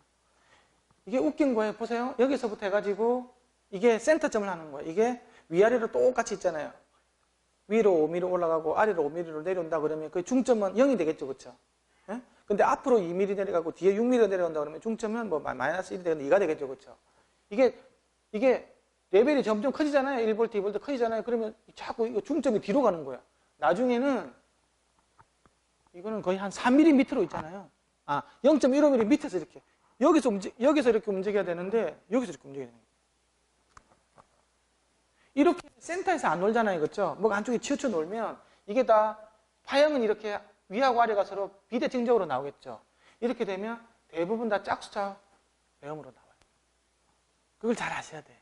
이게 웃긴 거예요. 보세요. 여기서부터 해가지고 이게 센터점을 하는 거예요. 이게 위아래로 똑같이 있잖아요. 위로 5mm 올라가고 아래로 5mm로 내려온다 그러면 그 중점은 0이 되겠죠. 그렇죠? 예? 근데 앞으로 2mm 내려가고 뒤에 6mm 내려온다 그러면 중점은 뭐 마이너스 1이 되는데 2가 되겠죠. 그렇죠? 이게 레벨이 점점 커지잖아요. 1V, 2V 커지잖아요. 그러면 자꾸 이거 중점이 뒤로 가는 거야. 나중에는 이거는 거의 한 3mm 밑으로 있잖아요. 0.15mm 밑에서 이렇게 여기서 이렇게 움직여야 되는데 여기서 이렇게 움직여야 되는 거예요. 이렇게 센터에서 안 놀잖아요. 그렇죠? 뭐가 한쪽에 치우쳐 놀면 이게 다 파형은 이렇게 위하고 아래가 서로 비대칭적으로 나오겠죠. 이렇게 되면 대부분 다 짝수차 외음으로 나와요. 그걸 잘 아셔야 돼.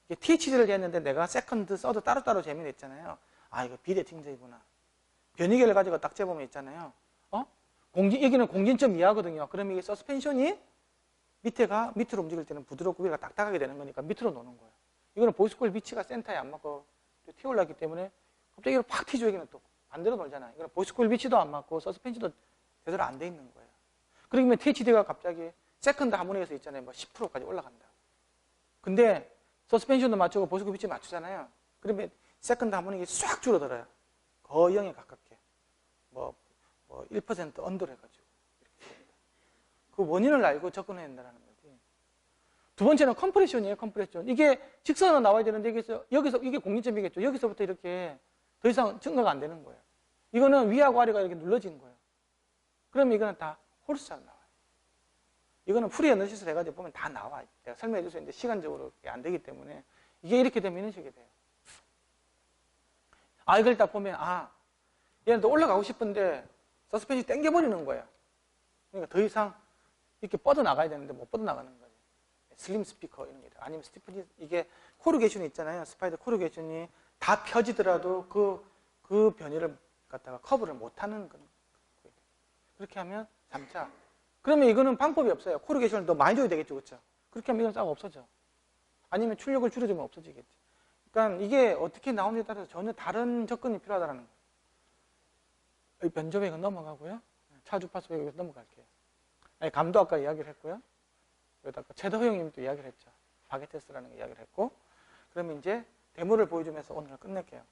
이게 THD를 했는데 내가 세컨드, 서드 따로따로 재미냈잖아요. 이거 비대칭적이구나. 변이계를 가지고 딱 재보면 있잖아요. 여기는 공진점 이하거든요. 그럼 이게 서스펜션이 밑으로 움직일 때는 부드럽고 위가 딱딱하게 되는 거니까 밑으로 노는 거예요. 이거는 보이스코일 위치가 센터에 안 맞고 튀어올랐기 때문에 갑자기 이걸 팍 튀죠. 여기는 또 반대로 놀잖아요. 이거는 보이스코일 위치도 안 맞고 서스펜션도 제대로 안 돼 있는 거예요. 그러면 THD가 갑자기 세컨드 하모니에서 있잖아요. 뭐 10%까지 올라간다. 근데 서스펜션도 맞추고 보이스코일 위치 맞추잖아요. 그러면 세컨드 하모닉이 싹 줄어들어요. 거의 0에 가깝게. 뭐 1% 언더로 해가지고. 그 원인을 알고 접근해야 된다는 거지. 두 번째는 컴프레션이에요. 컴프레션. 이게 직선으로 나와야 되는데 여기서 이게 공진점이겠죠. 여기서부터 이렇게 더 이상 증가가 안 되는 거예요. 이거는 위하고 아래가 이렇게 눌러진 거예요. 그러면 이거는 다 홀수작 나와요. 이거는 프리 에너지스를 해가지고 보면 다 나와. 내가 설명해 줄 수 있는데 시간적으로 안 되기 때문에 이게 이렇게 되면 이런 식이 돼요. 이걸 딱 보면 얘는 또 올라가고 싶은데 서스펜션이 땡겨버리는 거예요. 그러니까 더 이상 이렇게 뻗어나가야 되는데 못 뻗어나가는 거예요. 슬림 스피커 이런 게 아니면 이게 코르게이션이 있잖아요. 스파이더 코르게이션이 다 펴지더라도 그 변이를 갖다가 커버를 못하는 건 그렇게 하면 3차. 그러면 이거는 방법이 없어요. 코르게이션을 더 많이 줘야 되겠죠, 그렇죠? 그렇게 하면 이건 싹 없어져. 아니면 출력을 줄여주면 없어지겠지. 그러니까 이게 어떻게 나오느냐에 따라서 전혀 다른 접근이 필요하다는 거예요. 이 변조배가 넘어가고요. 차주파수 배가 넘어갈게요. 아니, 감도 아까 이야기를 했고요. 여기다 아까 최더호영님도 이야기를 했죠. 바게테스라는 거 이야기를 했고. 그러면 이제 데모를 보여주면서 오늘 끝낼게요.